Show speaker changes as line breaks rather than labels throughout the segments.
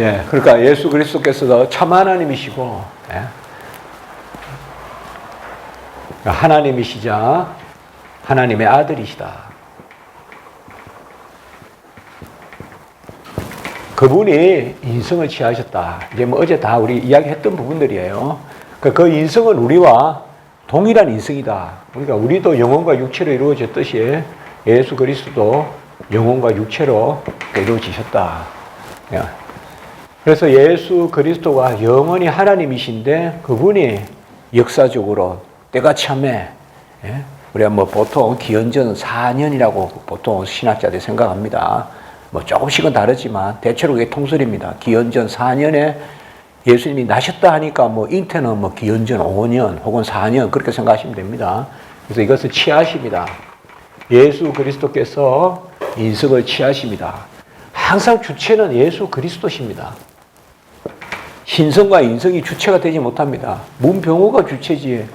예, 그러니까 예수 그리스도께서도 참 하나님이시고, 예. 하나님이시자 하나님의 아들이시다. 그분이 인성을 취하셨다. 이제 뭐 어제 다 우리 이야기했던 부분들이에요. 그 인성은 우리와 동일한 인성이다. 그러니까 우리도 영혼과 육체로 이루어졌듯이 예수 그리스도도 영혼과 육체로 이루어지셨다. 그래서 예수 그리스도가 영원히 하나님이신데 그분이 역사적으로 때가 참에, 우리가 뭐 보통 기원전 4년이라고 보통 신학자들이 생각합니다. 뭐 조금씩은 다르지만 대체로 그게 통설입니다. 기원전 4년에 예수님이 나셨다 하니까 뭐 잉태는 뭐 기원전 5년 혹은 4년 그렇게 생각하시면 됩니다. 그래서 이것을 취하십니다. 예수 그리스도께서 인성을 취하십니다. 항상 주체는 예수 그리스도십니다. 신성과 인성이 주체가 되지 못합니다. 문병호가 주체지.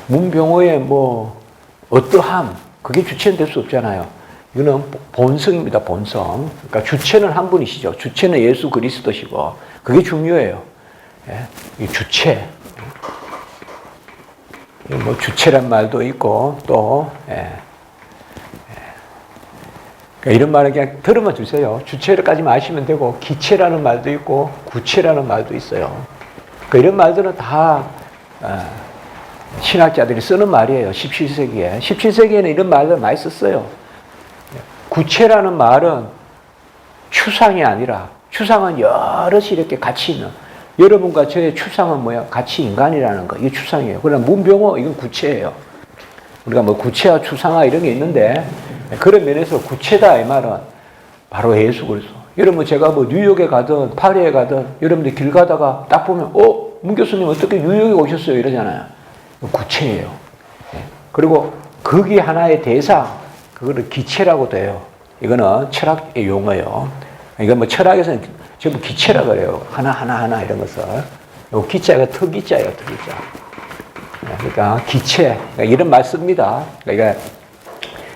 문병호의 뭐 어떠함 그게 주체는 될 수 없잖아요. 이거는 본성입니다. 본성. 그러니까 주체는 한 분이시죠. 주체는 예수 그리스도시고 그게 중요해요. 이 주체. 뭐 주체란 말도 있고 또 그러니까 이런 말은 그냥 들으면 주세요. 주체까지만 아시면 되고 기체라는 말도 있고 구체라는 말도 있어요. 그러니까 이런 말들은 다 신학자들이 쓰는 말이에요. 17세기에. 17세기에는 이런 말을 많이 썼어요. 구체라는 말은 추상이 아니라 추상은 여럿이 이렇게 같이 있는 여러분과 저의 추상은 뭐야? 같이 인간이라는 거. 이게 추상이에요. 그러나 문병호 이건 구체예요. 우리가 뭐 구체와 추상화 이런 게 있는데 그런 면에서 구체다 이 말은 바로 예수 그리스도. 여러분 제가 뭐 뉴욕에 가든 파리에 가든 여러분들 길 가다가 딱 보면 문 교수님 어떻게 뉴욕에 오셨어요? 이러잖아요. 구체예요. 그리고 거기 하나의 대상 그거를 기체라고 돼요. 이거는 철학의 용어예요. 이건 뭐 철학에서는 전부 기체라 그래요. 하나 이런 것을. 요 기자가 특기자예요, 특기자. 그러니까 기체. 그러니까 이런 말 씁니다. 그러니까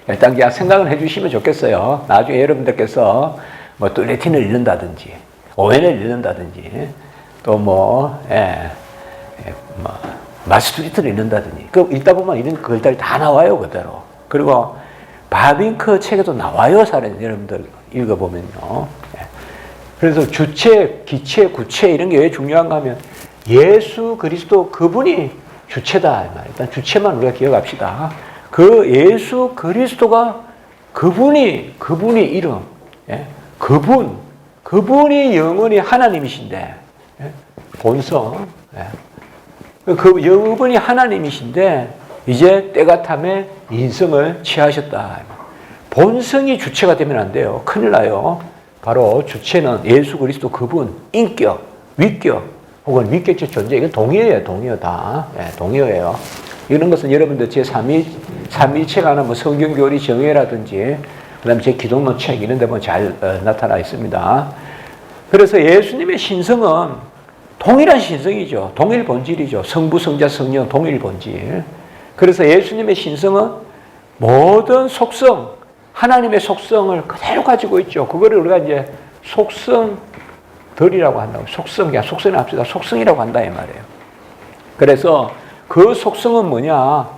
일단 그냥 생각을 해주시면 좋겠어요. 나중에 여러분들께서 뭐 뚜레틴을 읽는다든지, 오웬을 읽는다든지, 또 뭐 마스트리트를 읽는다든지. 그 읽다 보면 이런 글들이 다 나와요, 그대로. 그리고 바빙크 책에도 나와요, 사실 여러분들 읽어보면요. 그래서 주체, 기체, 구체 이런 게 왜 중요한가 하면 예수 그리스도 그분이 주체다. 일단 주체만 우리가 기억합시다. 그 예수 그리스도가 그분이 이름, 그분이 영원히 하나님이신데, 본성, 그분이 하나님이신데 이제 때가 탐에 인성을 취하셨다. 본성이 주체가 되면 안 돼요. 큰일 나요. 바로 주체는 예수 그리스도 그분, 인격, 위격, 혹은 위격적 존재. 이건 동의어예요, 동의어 다. 동의어예요. 이런 것은 여러분들 제 삼위책 하나 뭐 성경교리 정의라든지, 그 다음에 제 기독론 책 이런 데 보면 잘 나타나 있습니다. 그래서 예수님의 신성은 동일한 신성이죠. 동일 본질이죠. 성부, 성자, 성령 동일 본질. 그래서 예수님의 신성은 모든 속성, 하나님의 속성을 그대로 가지고 있죠. 그거를 우리가 이제 속성들이라고 한다고. 속성이 합시다. 속성이라고 한다 이 말이에요. 그래서 그 속성은 뭐냐?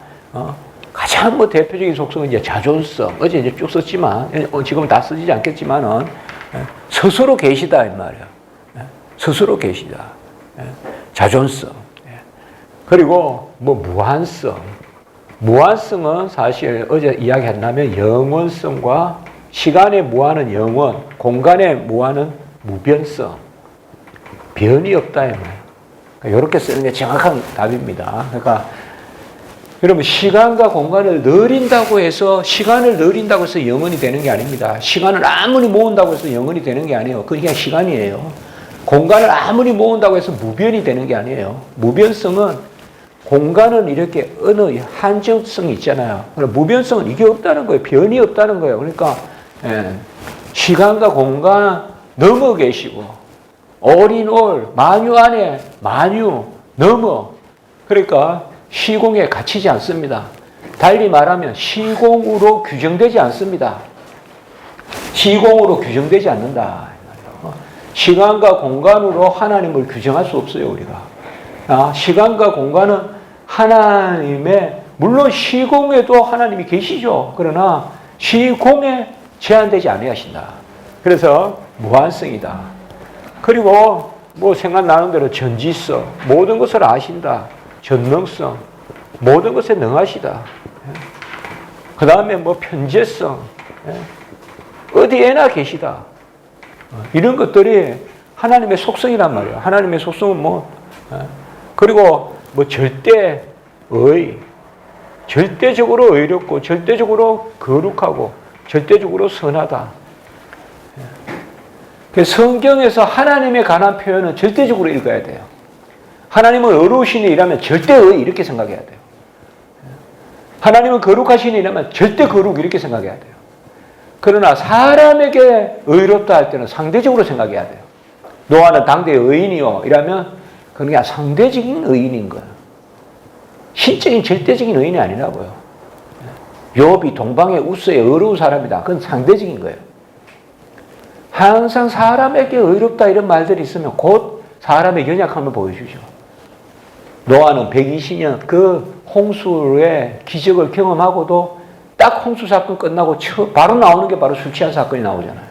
가장 뭐 대표적인 속성은 이제 자존성. 어제 이제 쭉 썼지만 지금은 다 쓰지 않겠지만은 스스로 계시다 이 말이에요. 스스로 계시다. 자존성. 그리고 뭐 무한성. 무한성은 사실 어제 이야기한다면 영원성과 시간의 무한은 영원, 공간의 무한은 무변성. 변이 없다 이 말이에요. 그러니까 이렇게 쓰는 게 정확한 답입니다. 그러니까 여러분 시간과 공간을 늘린다고 해서 영원이 되는 게 아닙니다. 시간을 아무리 모은다고 해서 영원이 되는 게 아니에요. 그건 그냥 시간이에요. 공간을 아무리 모은다고 해서 무변이 되는 게 아니에요. 무변성은 공간은 이렇게 어느 한정성이 있잖아요. 무변성은 이게 없다는 거예요. 변이 없다는 거예요. 그러니까 시간과 공간 넘어 계시고 올인올 만유 안에 만유 넘어 그러니까 시공에 갇히지 않습니다. 달리 말하면 시공으로 규정되지 않습니다. 시공으로 규정되지 않는다. 시간과 공간으로 하나님을 규정할 수 없어요, 우리가. 시간과 공간은 하나님의, 물론 시공에도 하나님이 계시죠. 그러나 시공에 제한되지 아니하신다. 그래서 무한성이다. 그리고 뭐 생각나는 대로 전지성, 모든 것을 아신다. 전능성, 모든 것에 능하시다. 그 다음에 뭐 편재성, 어디에나 계시다. 이런 것들이 하나님의 속성이란 말이에요. 하나님의 속성은 뭐, 그리고 뭐 절대의, 절대적으로 의롭고, 절대적으로 거룩하고, 절대적으로 선하다. 성경에서 하나님에 관한 표현은 절대적으로 읽어야 돼요. 하나님은 의로우시니 이라면 절대의 이렇게 생각해야 돼요. 하나님은 거룩하시니 이라면 절대 거룩 이렇게 생각해야 돼요. 그러나 사람에게 의롭다 할 때는 상대적으로 생각해야 돼요. 노아는 당대의 의인이요 이라면 그냥 상대적인 의인인 거예요. 신적인 절대적인 의인이 아니라고요. 욥이 동방의 우스의 어려운 사람이다. 그건 상대적인 거예요. 항상 사람에게 의롭다 이런 말들이 있으면 곧 사람의 연약함을 보여주죠. 노아는 120년 그 홍수의 기적을 경험하고도 딱 홍수 사건 끝나고 바로 나오는 게 바로 술 취한 사건이 나오잖아요.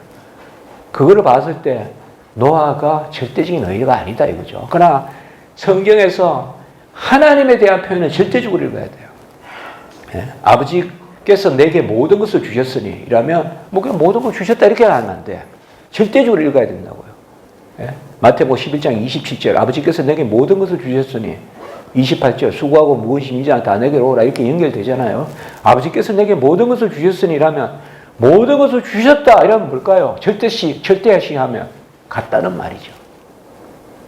그거를 봤을 때 노아가 절대적인 의의가 아니다 이거죠. 그러나 성경에서 하나님에 대한 표현은 절대적으로 읽어야 돼요. 아버지께서 내게 모든 것을 주셨으니 이라면 뭐 그냥 모든 걸 주셨다 이렇게 하면 안 돼. 절대적으로 읽어야 된다고요. 마태복음 11장 27절 아버지께서 내게 모든 것을 주셨으니 28절 수고하고 무거운 짐이지 다 내게로 오라 이렇게 연결되잖아요. 아버지께서 내게 모든 것을 주셨으니 이라면 모든 것을 주셨다 이러면 뭘까요? 절대시 하면 같다는 말이죠.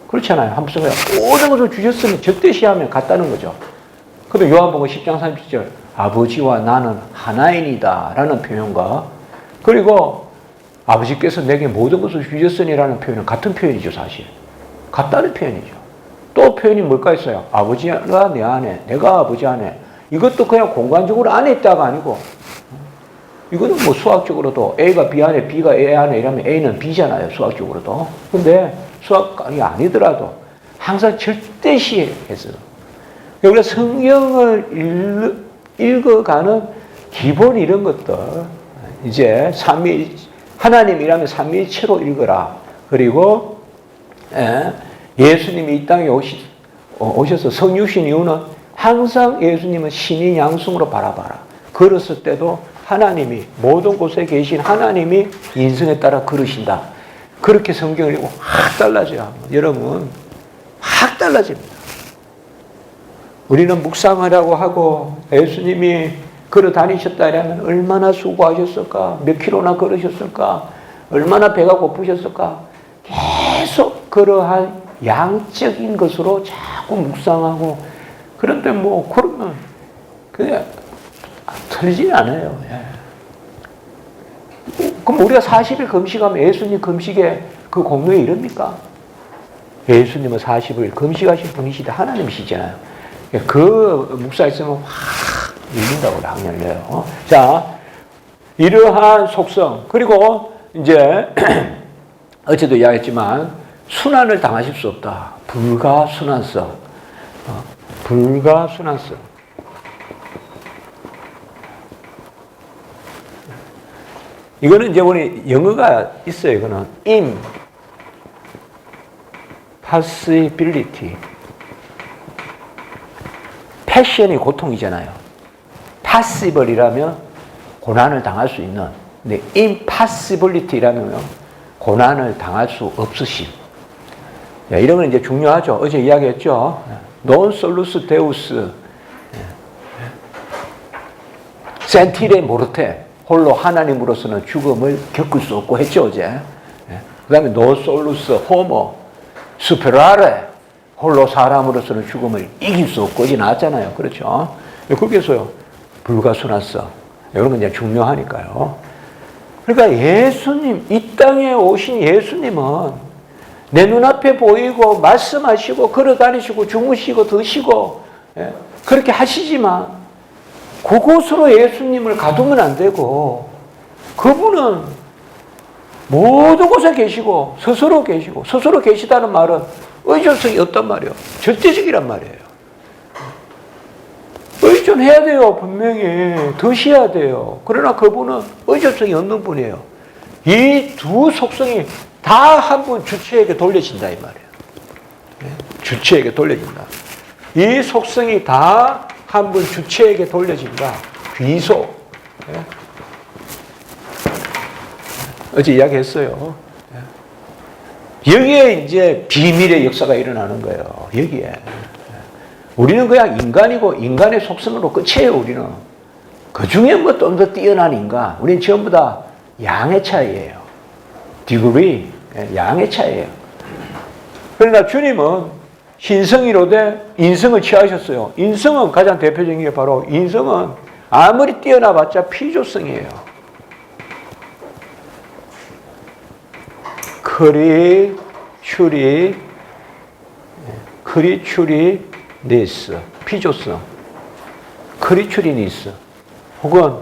그렇잖아요. 한번 써봐요. 모든 것을 주셨으니 절대시 하면 같다는 거죠. 그럼 요한복음 10장 30절 아버지와 나는 하나이니다 라는 표현과 그리고 아버지께서 내게 모든 것을 주셨으니라는 표현은 같은 표현이죠. 사실 같다는 표현이죠. 또 표현이 뭘까 했어요. 아버지가 내 안에 내가 아버지 안에 이것도 그냥 공간적으로 안에 있다가 아니고 이거는 뭐 수학적으로도 A가 B 안에 B가 A 안에 이러면 A는 B잖아요. 수학적으로도. 근데 수학이 아니더라도 항상 절대시해서 우리가 성경을 읽어가는 기본 이런 것들 이제 하나님이라면 삼위일체로 읽어라. 그리고 예수님이 이 땅에 오셔서 성육신 이유는 항상 예수님은 신인 양승으로 바라봐라. 걸었을 때도 하나님이 모든 곳에 계신 하나님이 인성에 따라 걸으신다. 그렇게 성경을 읽고 확 달라져요. 여러분 확 달라집니다. 우리는 묵상하라고 하고 예수님이 걸어 다니셨다 이러면 얼마나 수고하셨을까? 몇 킬로나 걸으셨을까? 얼마나 배가 고프셨을까? 계속 그러한 양적인 것으로 자꾸 묵상하고 그런데 뭐 그러면 그냥 틀리진 않아요. 그럼 우리가 40일 금식하면 예수님 금식의 그 공로에 이릅니까? 예수님은 40일 금식하신 분이시다. 하나님이시잖아요. 그 묵상에 있으면 확 열린다고 확 열려요. 자, 이러한 속성 그리고 이제 어제도 이야기했지만 순환을 당하실 수 없다. 불가순환성. 불가순환성. 이거는 이제 우리 영어가 있어요. 이거는 impossibility. 패션이 고통이잖아요. passible이라면 고난을 당할 수 있는. 근데 impossibility라면 고난을 당할 수 없으심. 이런 건 이제 중요하죠. 어제 이야기했죠. Non solus Deus. 센티레 모르테. 홀로 하나님으로서는 죽음을 겪을 수 없고 했죠, 어제. 그 다음에 No solus homo superare. 홀로 사람으로서는 죽음을 이길 수 없고, 이제 나왔잖아요. 그렇죠. 그렇게 해서요. 불가순환성. 이런 건 이제 중요하니까요. 그러니까 예수님, 이 땅에 오신 예수님은 내 눈앞에 보이고 말씀하시고 걸어다니시고 주무시고 드시고 그렇게 하시지만 그곳으로 예수님을 가두면 안 되고 그분은 모든 곳에 계시고 스스로 계시고 스스로 계시다는 말은 의존성이 없단 말이에요. 절대적이란 말이에요. 의존해야 돼요. 분명히 드셔야 돼요. 그러나 그분은 의존성이 없는 분이에요. 이 두 속성이 다 한 분 주체에게 돌려진다 이 말이에요. 주체에게 돌려진다. 이 속성이 다 한 분 주체에게 돌려진다. 귀속. 어제 이야기했어요. 여기에 이제 비밀의 역사가 일어나는 거예요. 여기에. 우리는 그냥 인간이고 인간의 속성으로 끝이에요. 우리는. 그 중에 뭐 좀 더 뛰어난 인간. 우리는 전부 다 양의 차이예요. 디그리. 양의 차이예요. 그러나 주님은 신성이로되 인성을 취하셨어요. 인성은 가장 대표적인 게 바로 인성은 아무리 뛰어나봤자 피조성이에요. 크리츄리니스, 피조성. 크리츄리니스 혹은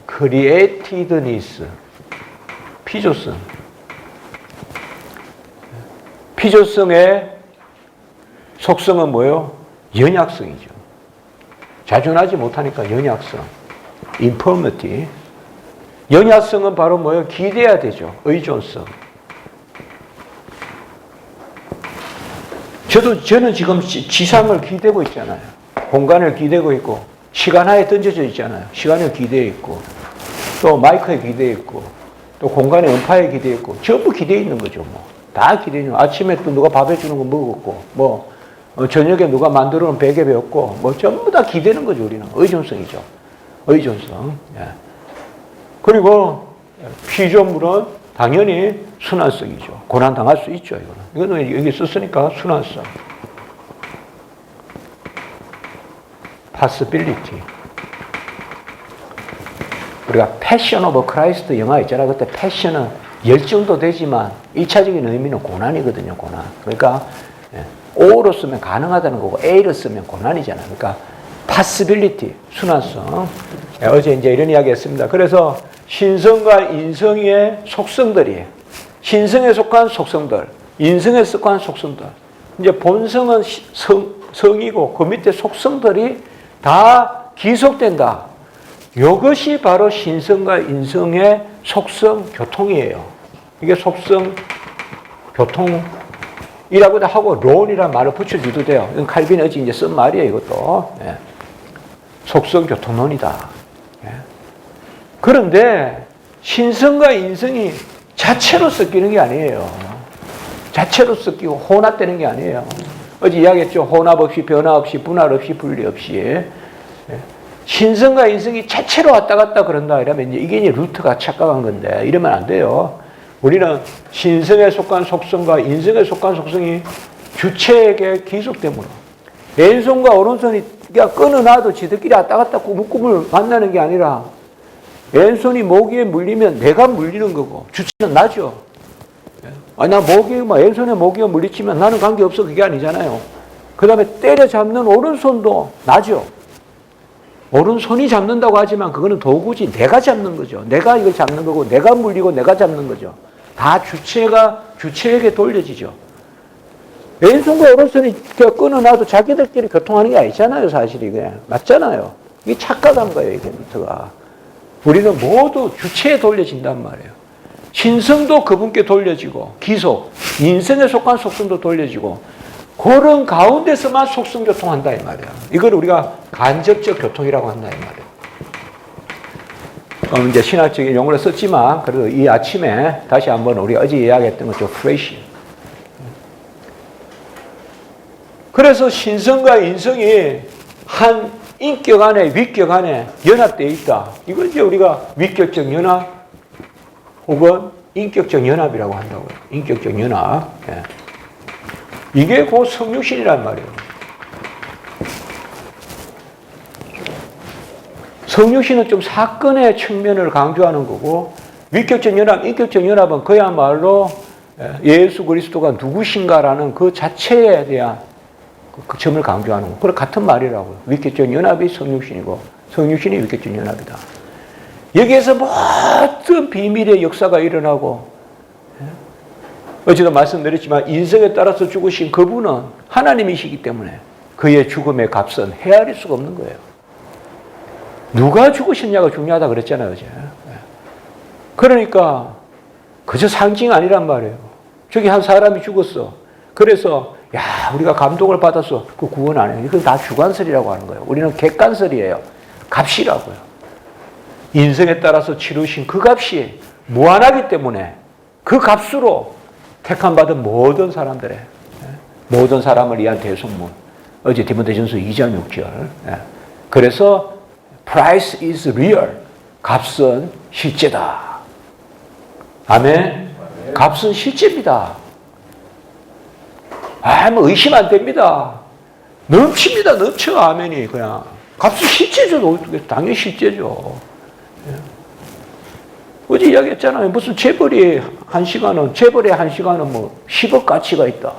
크리에이티드니스, 피조성. 피조성의 속성은 뭐예요? 연약성이죠. 자존하지 못하니까 연약성. infirmity. 연약성은 바로 뭐예요? 기대야 되죠. 의존성. 저는 지금 지상을 기대고 있잖아요. 공간을 기대고 있고, 시간하에 던져져 있잖아요. 시간에 기대해 있고, 또 마이크에 기대해 있고, 또 공간의 음파에 기대해 있고, 전부 기대해 있는 거죠, 뭐. 다 기대해 있는 거. 아침에 또 누가 밥 해주는 거 먹었고, 뭐, 저녁에 누가 만들어 놓은 베개 배웠고, 뭐, 전부 다 기대는 거죠, 우리는. 의존성이죠. 의존성. 예. 그리고, 피조물은 당연히 순환성이죠. 고난 당할 수 있죠, 이거는. 이거는 여기 썼으니까 순환성. possibility. 우리가 패션 오브 크라이스트 영화 있잖아. 그때 패션은 열정도 되지만 1차적인 의미는 고난이거든요, 고난. 그러니까 O로 쓰면 가능하다는 거고 A로 쓰면 고난이잖아. 그러니까 possibility, 순환성. 어제 이제 이런 이야기 했습니다. 그래서 신성과 인성의 속성들이 신성에 속한 속성들, 인성에 속한 속성들. 이제 본성은 성이고 그 밑에 속성들이 다 기속된다. 이것이 바로 신성과 인성의 속성 교통이에요. 이게 속성 교통이라고도 하고 론이라는 말을 붙여줘도 돼요. 이건 칼빈이 어제 이제 쓴 말이에요. 이것도. 예. 속성 교통론이다. 예. 그런데 신성과 인성이 자체로 섞이는 게 아니에요. 자체로 섞이고 혼합되는 게 아니에요. 어제 이야기했죠. 혼합 없이 변화 없이 분할 없이 분리 없이. 신성과 인성이 자체로 왔다 갔다 그런다 이러면 이제 이게 루트가 착각한 건데 이러면 안 돼요. 우리는 신성에 속한 속성과 인성에 속한 속성이 주체에게 기속됨으로 왼손과 오른손이 끊어놔도 지들끼리 왔다 갔다 꾸물꾸물 만나는 게 아니라 왼손이 모기에 물리면 내가 물리는 거고 주체는 나죠. 나 왼손에 모기가 물리치면 나는 관계없어 그게 아니잖아요. 그 다음에 때려잡는 오른손도 나죠. 오른손이 잡는다고 하지만 그거는 도구지 내가 잡는 거죠. 내가 이걸 잡는 거고 내가 물리고 내가 잡는 거죠. 다 주체에게 돌려지죠. 왼손과 오른손이 끊어놔도 자기들끼리 교통하는 게 아니잖아요. 사실 이게. 맞잖아요. 이게 착각한 거예요. 이게 루트가. 우리는 모두 주체에 돌려진단 말이에요. 신성도 그분께 돌려지고 기속, 인성에 속한 속성도 돌려지고 그런 가운데서만 속성 교통한다 이 말이야. 이걸 우리가 간접적 교통이라고 한다 이 말이야. 이제 신학적인 용어를 썼지만 그래도 이 아침에 다시 한번 우리 어제 이야기했던 것좀 프레시. 그래서 신성과 인성이 한 인격 안에 위격 안에 연합되어 있다. 이걸 이제 우리가 위격적 연합 혹은 인격적 연합이라고 한다고요. 인격적 연합. 예. 이게 곧 성육신이란 말이에요. 성육신은 좀 사건의 측면을 강조하는 거고 위격적 연합, 인격적 연합은 그야말로 예수 그리스도가 누구신가라는 그 자체에 대한 그 점을 강조하는 거. 그래 같은 말이라고요. 위격적 연합이 성육신이고 성육신이 위격적 연합이다. 여기에서 모든 비밀의 역사가 일어나고 어제도 말씀드렸지만 인생에 따라서 죽으신 그분은 하나님이시기 때문에 그의 죽음의 값은 헤아릴 수가 없는 거예요. 누가 죽으셨냐가 중요하다 그랬잖아요, 어제. 그러니까 그저 상징이 아니란 말이에요. 저기 한 사람이 죽었어. 그래서 야, 우리가 감동을 받았어. 그 구원 안 해요. 이건 다 주관설이라고 하는 거예요. 우리는 객관설이에요. 값이라고요. 인생에 따라서 치르신 그 값이 무한하기 때문에 그 값으로 택함받은 모든 사람들의 모든 사람을 위한 대속문. 어제 디모데전서 2장 6절. 그래서 price is real. 값은 실제다. 아멘. 값은 실제입니다. 뭐 의심 안 됩니다. 넘칩니다. 넘쳐. 아멘이 그냥. 값은 실제죠. 당연히 실제죠. 어제 이야기했잖아요. 무슨 재벌의 한 시간은 뭐 10억 가치가 있다.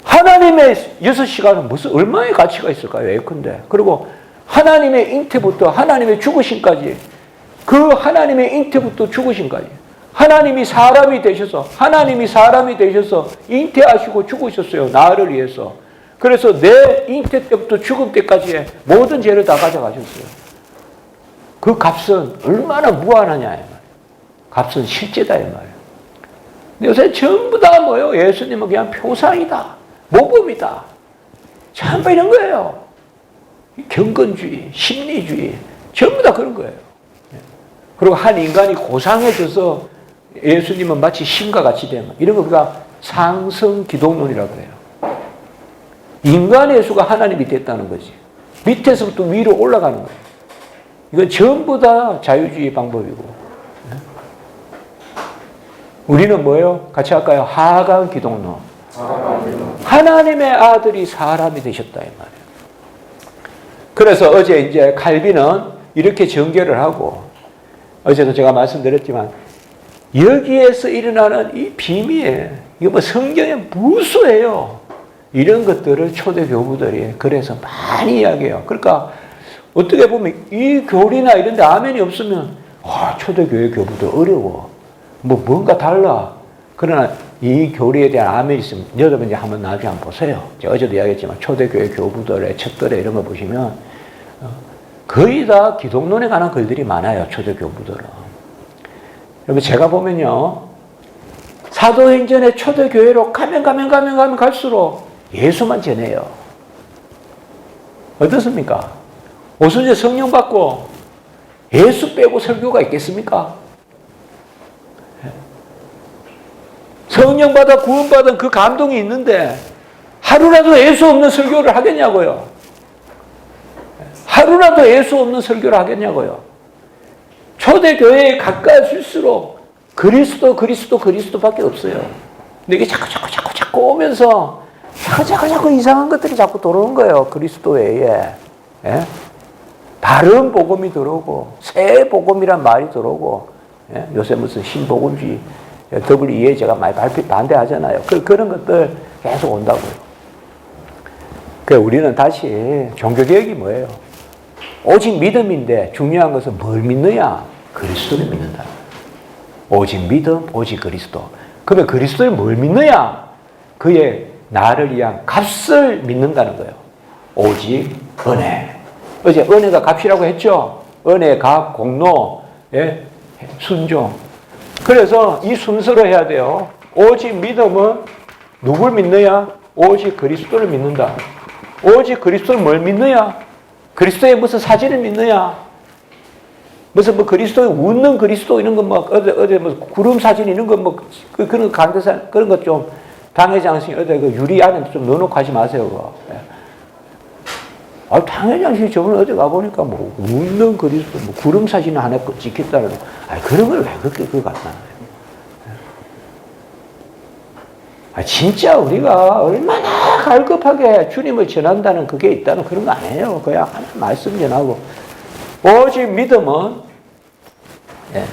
하나님의 6시간은 무슨 얼마의 가치가 있을까요? 예컨대. 그리고 하나님의 잉태부터 하나님의 죽으심까지, 그 하나님의 잉태부터 죽으심까지 하나님이 사람이 되셔서 잉태하시고 죽으셨어요. 나를 위해서. 그래서 내 잉태 때부터 죽음 때까지의 모든 죄를 다 가져가셨어요. 그 값은 얼마나 무한하냐 이 말이에요. 값은 실제다 이 말이에요. 요새 전부 다 뭐예요? 예수님은 그냥 표상이다. 모범이다. 전부 이런 거예요. 경건주의, 심리주의, 전부 다 그런 거예요. 그리고 한 인간이 고상해져서 예수님은 마치 신과 같이 되면, 이런 거 우리가 상승 기독론이라고 그래요. 인간의 예수가 하나님이 됐다는 거지. 밑에서부터 위로 올라가는 거예요. 이건 전부 다 자유주의 방법이고. 우리는 뭐예요? 같이 할까요? 하강 기독론. 하나님의 아들이 사람이 되셨다 이 말이에요. 그래서 어제 이제 칼빈은 이렇게 전개를 하고, 어제도 제가 말씀드렸지만 여기에서 일어나는 이 비밀, 이거 뭐 성경에 무수해요. 이런 것들을 초대 교부들이 그래서 많이 이야기해요. 그러니까 어떻게 보면 이 교리나 이런 데 아멘이 없으면 초대교회 교부들 어려워. 뭔가 달라. 그러나 이 교리에 대한 아멘이 있으면 여러분 이제 한번 나중에 한번 보세요. 제가 어제도 이야기했지만 초대교회 교부들의 책들에 이런 거 보시면 거의 다 기독론에 관한 글들이 많아요. 초대교부들은. 여러분 제가 보면요. 사도행전의 초대교회로 가면 갈수록 예수만 전해요. 어떻습니까? 오순절 성령 받고 예수 빼고 설교가 있겠습니까? 성령 받아 구원받은 그 감동이 있는데 하루라도 예수 없는 설교를 하겠냐고요. 하루라도 예수 없는 설교를 하겠냐고요. 초대교회에 가까워질수록 그리스도밖에 없어요. 근데 이게 자꾸 오면서 자꾸 이상한 것들이 자꾸 들어오는 거예요. 그리스도 외에. 예? 다른 복음이 들어오고 새 복음이란 말이 들어오고, 예? 요새 무슨 신복음주의 WEA 제가 많이 반대하잖아요. 그런 것들 계속 온다고요. 그러니까 우리는 다시 종교개혁이 뭐예요? 오직 믿음인데 중요한 것은 뭘 믿느냐? 그리스도를 믿는다. 오직 믿음, 오직 그리스도. 그러면 그리스도를 뭘 믿느냐? 그의 나를 위한 값을 믿는다는 거예요. 오직 은혜. 어제 은혜가 값이라고 했죠? 은혜, 값, 공로, 예? 순종. 그래서 이 순서로 해야 돼요. 오직 믿음은 누굴 믿느냐? 오직 그리스도를 믿는다. 오직 그리스도를 뭘 믿느냐? 그리스도의 무슨 사진을 믿느냐? 무슨 뭐 그리스도의 웃는 그리스도 이런 거 뭐 어제 뭐 구름 사진 이런 거 뭐 그런 강대사 그런 것 좀 당회장실 어디 그 유리 안에 좀 넣어놓고 하지 마세요. 그거. 당회장실 저번에 어디 가보니까 뭐 웃는 그리스도 뭐 구름 사진 하나 찍혔다는 그런 걸 왜 그렇게 그거 갖다 놔요? 진짜 우리가 얼마나 갈급하게 주님을 전한다는 그게 있다는 그런 거 아니에요. 그냥 하나 말씀 전하고. 오직 믿음은, 예,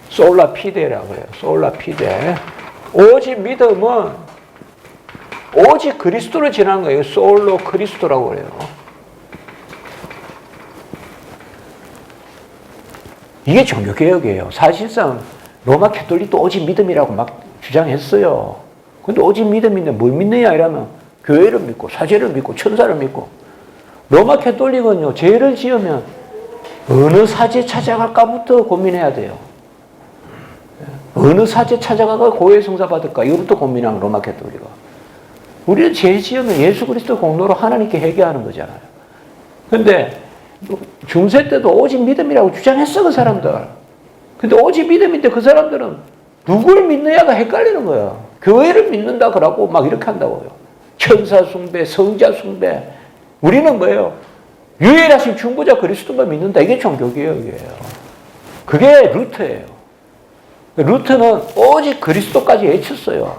솔라 피데라고 해요. 솔라 피데. 오직 믿음은 오직 그리스도를 전하는 거예요. 솔로 그리스도라고 그래요. 이게 종교개혁이에요. 사실상 로마 캐톨릭도 오직 믿음이라고 막 주장했어요. 근데 오직 믿음인데 뭘 믿느냐 이러면 교회를 믿고 사제를 믿고 천사를 믿고 로마 캐톨릭은요 죄를 지으면 어느 사제 찾아갈까부터 고민해야 돼요. 어느 사제 찾아가가 고해 성사 받을까 이거부터 고민하는 로마 캐톨릭은. 우리는 죄 지으면 예수 그리스도 공로로 하나님께 회개하는 거잖아요. 근데 중세 때도 오직 믿음이라고 주장했어 그 사람들. 근데 오직 믿음인데 그 사람들은 누굴 믿느냐가 헷갈리는 거예요. 교회를 믿는다 그러고 막 이렇게 한다고요. 천사 숭배, 성자 숭배. 우리는 뭐예요? 유일하신 중보자 그리스도만 믿는다. 이게 종교개혁이에요. 그게 루터예요. 루터는 오직 그리스도까지 외쳤어요.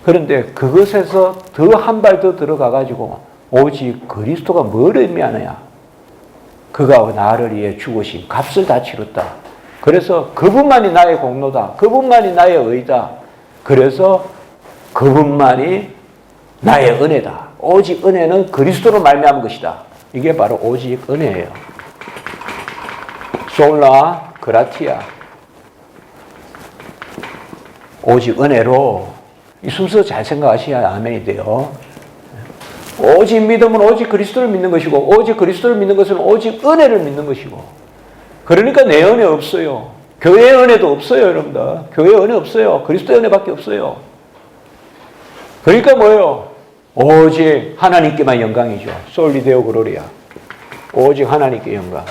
그런데 그것에서 더 한 발 더 들어가가지고 오직 그리스도가 뭘 의미하느냐. 그가 나를 위해 죽으신 값을 다 치렀다. 그래서 그분만이 나의 공로다. 그분만이 나의 의다. 그래서 그분만이 나의 은혜다. 오직 은혜는 그리스도로 말미암은 것이다. 이게 바로 오직 은혜예요. 솔라 그라티아. 오직 은혜로. 이 순서 잘 생각하셔야 아멘이 돼요. 오직 믿음은 오직 그리스도를 믿는 것이고 오직 그리스도를 믿는 것은 오직 은혜를 믿는 것이고 그러니까 내 은혜 없어요. 교회의 은혜도 없어요 여러분들. 교회의 은혜 없어요. 그리스도의 은혜밖에 없어요. 그러니까 뭐예요? 오직 하나님께만 영광이죠. 솔리 데오 글로리아. 오직 하나님께 영광.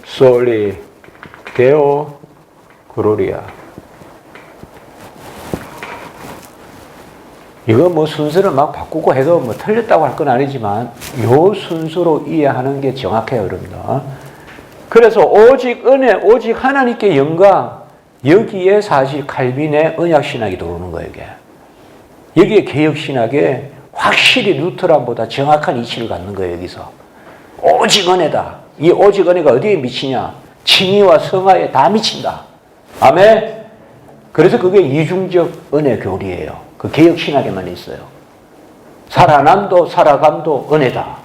솔리 데오 글로리아. 이거 뭐 순서를 막 바꾸고 해도 뭐 틀렸다고 할 건 아니지만 요 순서로 이해하는 게 정확해요 여러분들. 그래서 오직 은혜, 오직 하나님께 영광. 여기에 사실 칼빈의 언약신학이 들어오는 거예요 이게. 여기에 개혁신학에 확실히 루터란보다 정확한 이치를 갖는 거예요 여기서. 오직 은혜다. 이 오직 은혜가 어디에 미치냐. 칭의와 성화에 다 미친다. 아멘. 그래서 그게 이중적 은혜 교리예요. 그 개혁신학에만 있어요. 살아남도 살아감도 은혜다.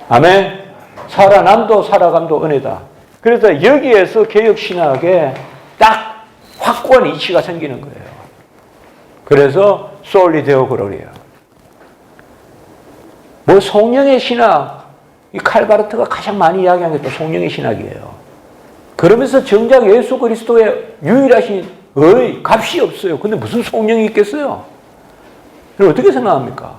아멘. 살아남도 살아감도 은혜다. 그래서 여기에서 개혁신학에 딱 확고한 이치가 생기는 거예요. 그래서 솔리 데오 글로리아. 뭐 성령의 신학, 이 칼바르트가 가장 많이 이야기하는 게 또 성령의 신학이에요. 그러면서 정작 예수 그리스도의 유일하신 값이 없어요. 근데 무슨 성령이 있겠어요? 그럼 어떻게 생각합니까?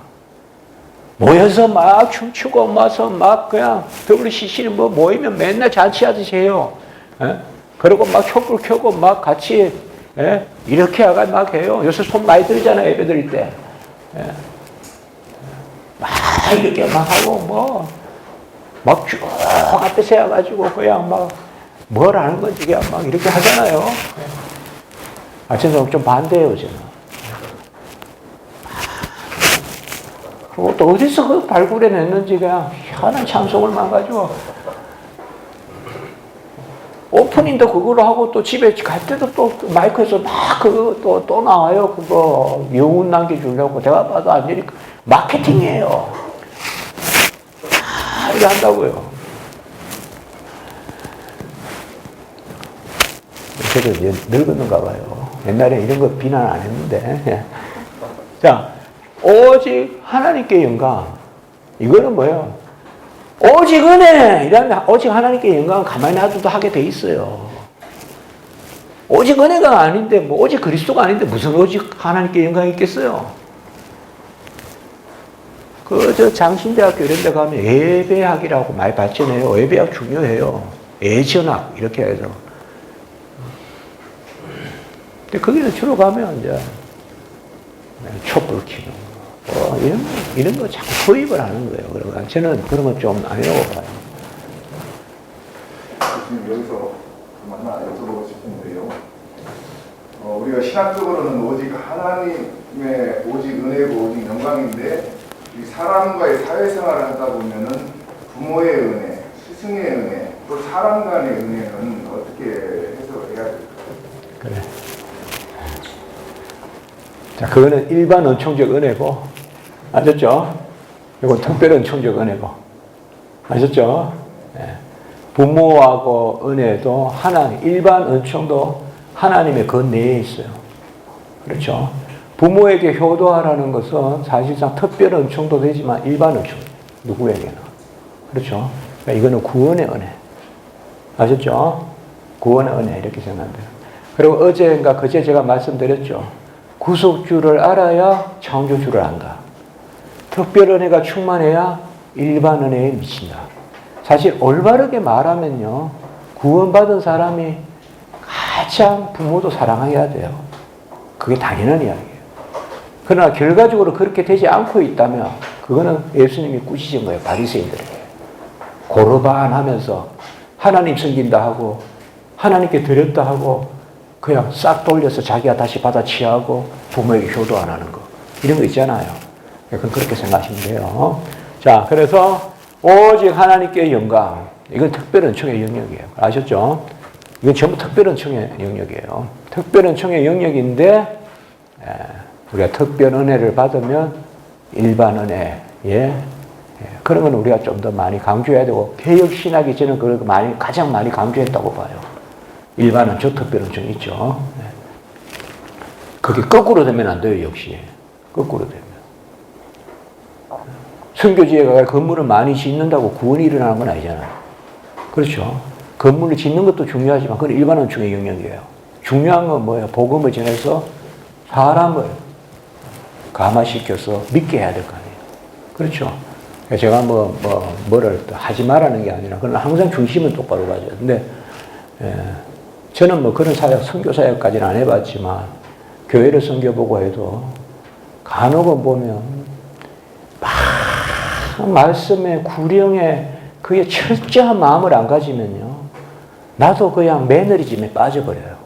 모여서 막 춤추고 마서 막 그냥 WCC는 뭐 모이면 맨날 잔치하듯이 해요. 예? 그리고 막 촛불 켜고 막 같이 예? 이렇게 막 해요. 요새 손 많이 들잖아요. 예배 드릴 때. 예? 막 이렇게 막 하고 뭐 막 쭉 앞에 세워가지고 그냥 막 뭘 하는 건지 그냥 막 이렇게 하잖아요. 저는 좀 반대예요, 저는. 그리고 또 어디서 그 발굴해냈는지 그냥 희한한 찬송을 망가지고 오프닝도 그걸로 하고 또 집에 갈 때도 또 마이크에서 막 그거 또 나와요. 그거 영혼 남겨주려고. 내가 봐도 완전히 마케팅이에요. 이렇게 한다고요. 저도 이제 늙었는가 봐요. 옛날에 이런 거 비난 안 했는데. 자, 오직 하나님께 영광. 이거는 뭐예요? 오직 은혜! 이러면 오직 하나님께 영광은 가만히 놔둬도 하게 돼 있어요. 오직 은혜가 아닌데, 뭐, 오직 그리스도가 아닌데, 무슨 오직 하나님께 영광이 있겠어요? 장신대학교 이런 데 가면 예배학이라고 많이 발전해요. 예배학 중요해요. 예전학, 이렇게 해서. 근데 거기는 주로 가면 이제 촛불 켜는 거, 이런 거 자꾸 투입을 하는 거예요. 그러니까 저는 그런 건 좀 아니라고 봐요.
지금 여기서 하나 여쭤보고 싶은데요. 우리가 신학적으로는 오직 하나님의 오직 은혜고 오직 영광인데 이 사람과의 사회생활을 하다 보면은 부모의 은혜, 스승의 은혜, 또 사람 간의 은혜는 어떻게 해석을 해야 될까요?
그래. 자, 그거는 일반 은총적 은혜고, 아셨죠? 이건 특별 은총적 은혜고, 아셨죠? 네. 부모하고 은혜도 하나님, 일반 은총도 하나님의 그 내에 있어요. 그렇죠? 부모에게 효도하라는 것은 사실상 특별 은총도 되지만 일반 은총, 누구에게나. 그렇죠? 그러니까 이거는 구원의 은혜. 아셨죠? 구원의 은혜, 이렇게 생각하면 돼요. 그리고 어제인가 그제 제가 말씀드렸죠. 구속주를 알아야 창조주를 안다. 특별 은혜가 충만해야 일반 은혜에 미친다. 사실 올바르게 말하면요, 구원받은 사람이 가장 부모도 사랑해야 돼요. 그게 당연한 이야기예요. 그러나 결과적으로 그렇게 되지 않고 있다면 그거는 예수님이 꾸짖은 거예요. 바리새인들에게. 고르반하면서 하나님 섬긴다 하고 하나님께 드렸다 하고 그냥 싹 돌려서 자기가 다시 받아 취하고 부모에게 효도 안 하는 거. 이런 거 있잖아요. 그건 그렇게 생각하시면 돼요. 자, 그래서 오직 하나님께 영광. 이건 특별 은총의 영역이에요. 아셨죠? 이건 전부 특별 은총의 영역이에요. 특별 은총의 영역인데 우리가 특별 은혜를 받으면 일반 은혜에 그런 건 우리가 좀 더 많이 강조해야 되고 개혁 신학이 저는 그걸 가장 많이 강조했다고 봐요. 일반은 저 특별 은총 있죠. 그게 거꾸로 되면 안 돼요. 역시 거꾸로 되면 선교지에 건물을 많이 짓는다고 구원이 일어나는 건 아니잖아요. 그렇죠. 건물을 짓는 것도 중요하지만 그건 일반 은총의 영역이에요. 중요한 건 뭐예요? 복음을 전해서 사람을 감화시켜서 믿게 해야 될 거 아니에요. 그렇죠. 제가 뭐를 하지 말라는 게 아니라 그건 항상 중심은 똑바로 가져요. 근데 저는 뭐 그런 사역, 선교 사역까지는 안 해봤지만 교회를 섬겨보고 해도 간혹은 보면 막 말씀에 구령에 그게 철저한 마음을 안 가지면요, 나도 그냥 매너리즘에 빠져버려요.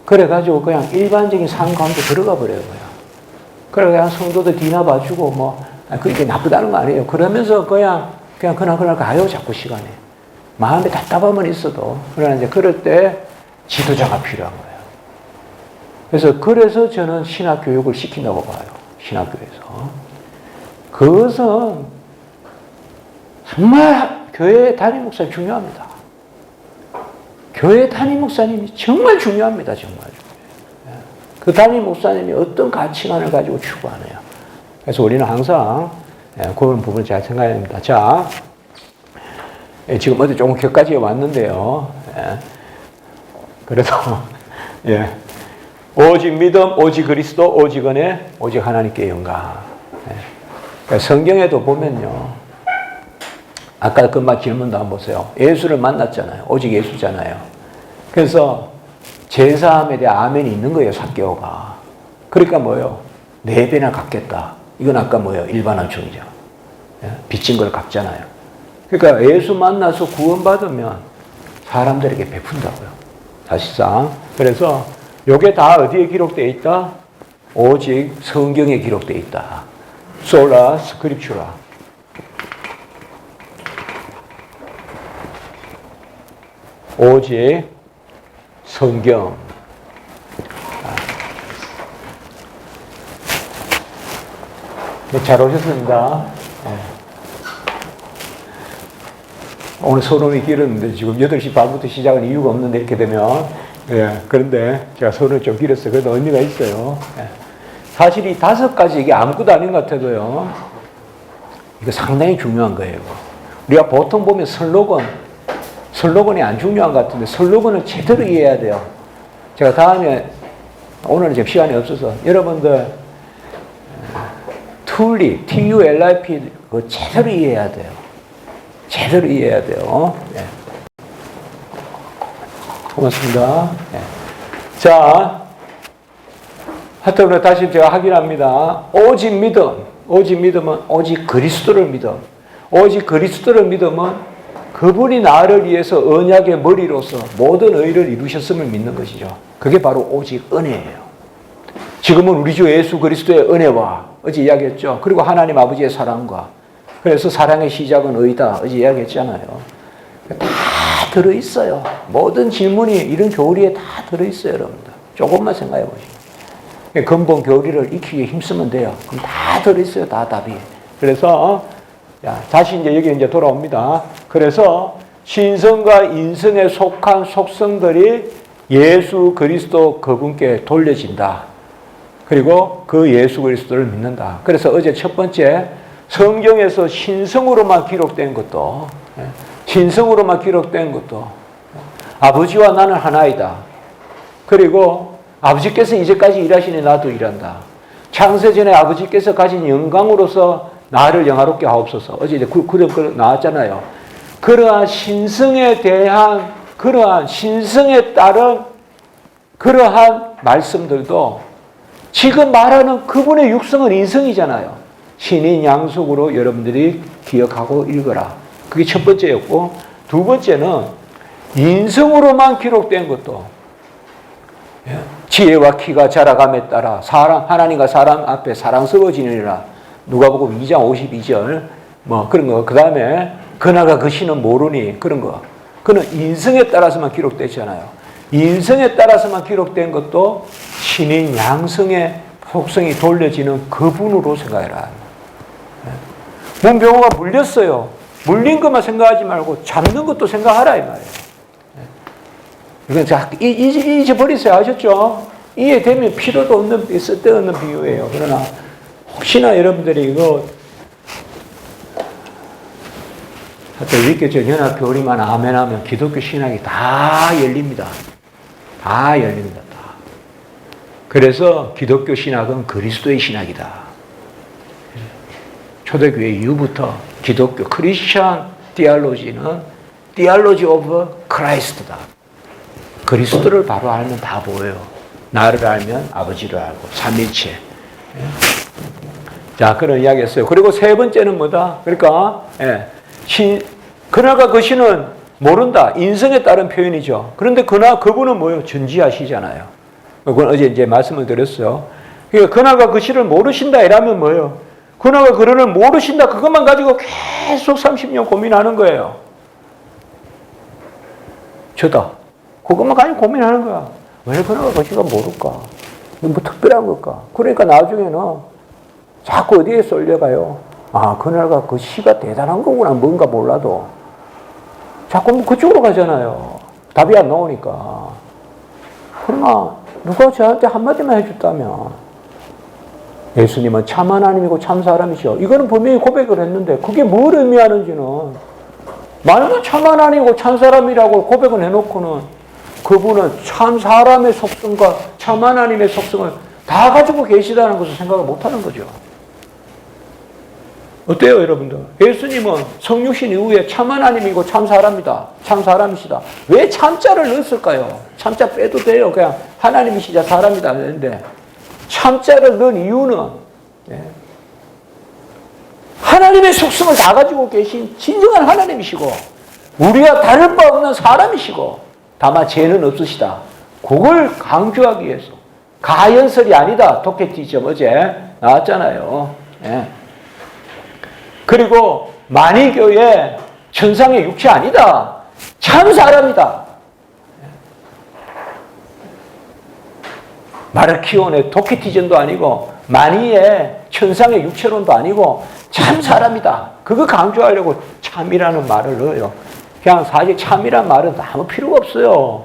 그래가지고 그냥 일반적인 삶 가운데 들어가 버려요. 그래 그냥 성도들 뒤나 봐주고 그게 나쁘다는 거 아니에요. 그러면서 그냥 가요. 자꾸 시간에 마음에 답답함은 있어도. 그러나 이제 그럴 때 지도자가 필요한 거예요. 그래서 저는 신학 교육을 시킨다고 봐요. 신학교에서. 그것은 정말 교회 담임 목사님 중요합니다. 교회 담임 목사님이 정말 중요합니다. 정말. 그 담임 목사님이 어떤 가치관을 가지고 추구하느냐. 그래서 우리는 항상 그런 부분을 잘 생각해야 합니다. 자, 지금 어디 조금 격까지 왔는데요. 그래서 오직 믿음, 오직 그리스도, 오직 은혜, 오직 하나님께 영광. 그러니까 성경에도 보면요, 아까 그 말 질문도 한번 보세요. 예수를 만났잖아요. 오직 예수잖아요. 그래서 제사함에 대한 아멘이 있는 거예요. 삭개오가. 그러니까 뭐예요? 4배나 갚겠다. 이건 아까 뭐예요? 일반 은총이죠. 빚진 걸 갚잖아요. 그러니까 예수 만나서 구원받으면 사람들에게 베푼다고요. 사실상. 그래서 이게 다 어디에 기록되어 있다? 오직 성경에 기록되어 있다. 소라 스크립추라. 오직 성경. 잘 오셨습니다. 오늘 소론이 길었는데 지금 8시 반부터 시작은 이유가 없는데 이렇게 되면 그런데 제가 소론이 좀 길었어요. 그래도 의미가 있어요. 사실 이 5가지 이게 아무것도 아닌 것 같아도요, 이거 상당히 중요한 거예요. 우리가 보통 보면 슬로건이 안 중요한 것 같은데 슬로건을 제대로 이해해야 돼요. 제가 다음에 오늘은 지금 시간이 없어서 여러분들 툴립, TULIP 그거 제대로 이해해야 돼요. 제대로 이해해야 돼요. 고맙습니다. 자, 하여튼 다시 제가 확인합니다. 오직 믿음, 오직 믿음은 오직 그리스도를 믿음. 오직 그리스도를 믿음은 그분이 나를 위해서 언약의 머리로서 모든 의를 이루셨음을 믿는 것이죠. 그게 바로 오직 은혜예요. 지금은 우리 주 예수 그리스도의 은혜와 어제 이야기했죠. 그리고 하나님 아버지의 사랑과, 그래서 사랑의 시작은 의다. 어제 이야기했잖아요. 다 들어있어요. 모든 질문이 이런 교리에 다 들어있어요. 여러분들 조금만 생각해 보시죠. 근본 교리를 익히기에 힘쓰면 돼요. 그럼 다 들어있어요. 다 답이. 그래서 다시 이제 여기 이제 돌아옵니다. 그래서 신성과 인성에 속한 속성들이 예수 그리스도 그분께 돌려진다. 그리고 그 예수 그리스도를 믿는다. 그래서 어제 첫 번째 성경에서 신성으로만 기록된 것도 신성으로만 기록된 것도 아버지와 나는 하나이다. 그리고 아버지께서 이제까지 일하시니 나도 일한다. 창세전에 아버지께서 가진 영광으로서 나를 영화롭게 하옵소서. 어제 이제 그런 나왔잖아요. 그러한 신성에 대한 그러한 신성에 따른 그러한 말씀들도 지금 말하는 그분의 육성은 인성이잖아요. 신인 양속으로 여러분들이 기억하고 읽어라. 그게 첫 번째였고, 두 번째는 인성으로만 기록된 것도 지혜와 키가 자라감에 따라 하나님과 사람 앞에 사랑스러워지느니라. 누가복음 2장 52절 그런 거. 그 다음에 그나가 그 신은 모르니 그런 거. 그는 인성에 따라서만 기록되잖아요. 인성에 따라서만 기록된 것도 신인 양성의 속성이 돌려지는 그분으로 생각해라. 문병호가 물렸어요. 물린 것만 생각하지 말고 잡는 것도 생각하라 이 말이에요. 이건 자 잊어버리세요. 아셨죠? 이해되면 필요도 없는 쓸데없는 비유예요. 그러나 혹시나 여러분들이 이거 하여튼 위교적 연합교리만 아멘하면 기독교 신학이 다 열립니다. 다 열립니다. 다. 그래서 기독교 신학은 그리스도의 신학이다. 초대교회 이후부터 기독교 크리스천 디알로지는 디알로지 오브 크라이스트다. 그리스도를 바로 알면 다 보여요. 나를 알면 아버지를 알고 삼위일체. 자, 그런 이야기 했어요. 그리고 세 번째는 뭐다? 그러니까 그나가 그 신은 모른다. 인성에 따른 표현이죠. 그런데 그분은 뭐예요? 전지하시잖아요. 그건 어제 이제 말씀을 드렸어요. 그러니까 그나가 그 신을 모르신다 이라면 뭐예요? 그나가 그를 모르신다. 그것만 가지고 계속 30년 고민하는 거예요. 저다. 그것만 가지고 고민하는 거야. 왜 그나가 그 신을 모를까? 뭐 특별한 걸까? 그러니까 나중에는 자꾸 어디에 쏠려가요? 아, 그나가 그 시가 대단한 거구나. 뭔가 몰라도. 자꾸 뭐 그쪽으로 가잖아요. 답이 안 나오니까. 그러나 누가 저한테 한마디만 해줬다면 예수님은 참 하나님이고 참 사람이시오. 이거는 분명히 고백을 했는데 그게 뭘 의미하는지는 말도 참 하나님이고 참 사람이라고 고백을 해놓고는 그분은 참 사람의 속성과 참 하나님의 속성을 다 가지고 계시다는 것을 생각을 못하는 거죠. 어때요, 여러분들? 예수님은 성육신 이후에 참 하나님이고 참 사람이다. 참 사람이시다. 왜 참자를 넣었을까요? 참자 빼도 돼요. 그냥 하나님이시자 사람이다 하는데 참자를 넣은 이유는 하나님의 속성을 다 가지고 계신 진정한 하나님이시고 우리와 다를 바 없는 사람이시고 다만 죄는 없으시다. 그걸 강조하기 위해서 가연설이 아니다. 도케티점 어제 나왔잖아요. 그리고 만이교의 천상의 육체 아니다. 참 사람이다. 마르키온의 도케티전도 아니고 만이의 천상의 육체론도 아니고 참 사람이다. 그거 강조하려고 참이라는 말을 넣어요. 그냥 사실 참이란 말은 아무 필요가 없어요.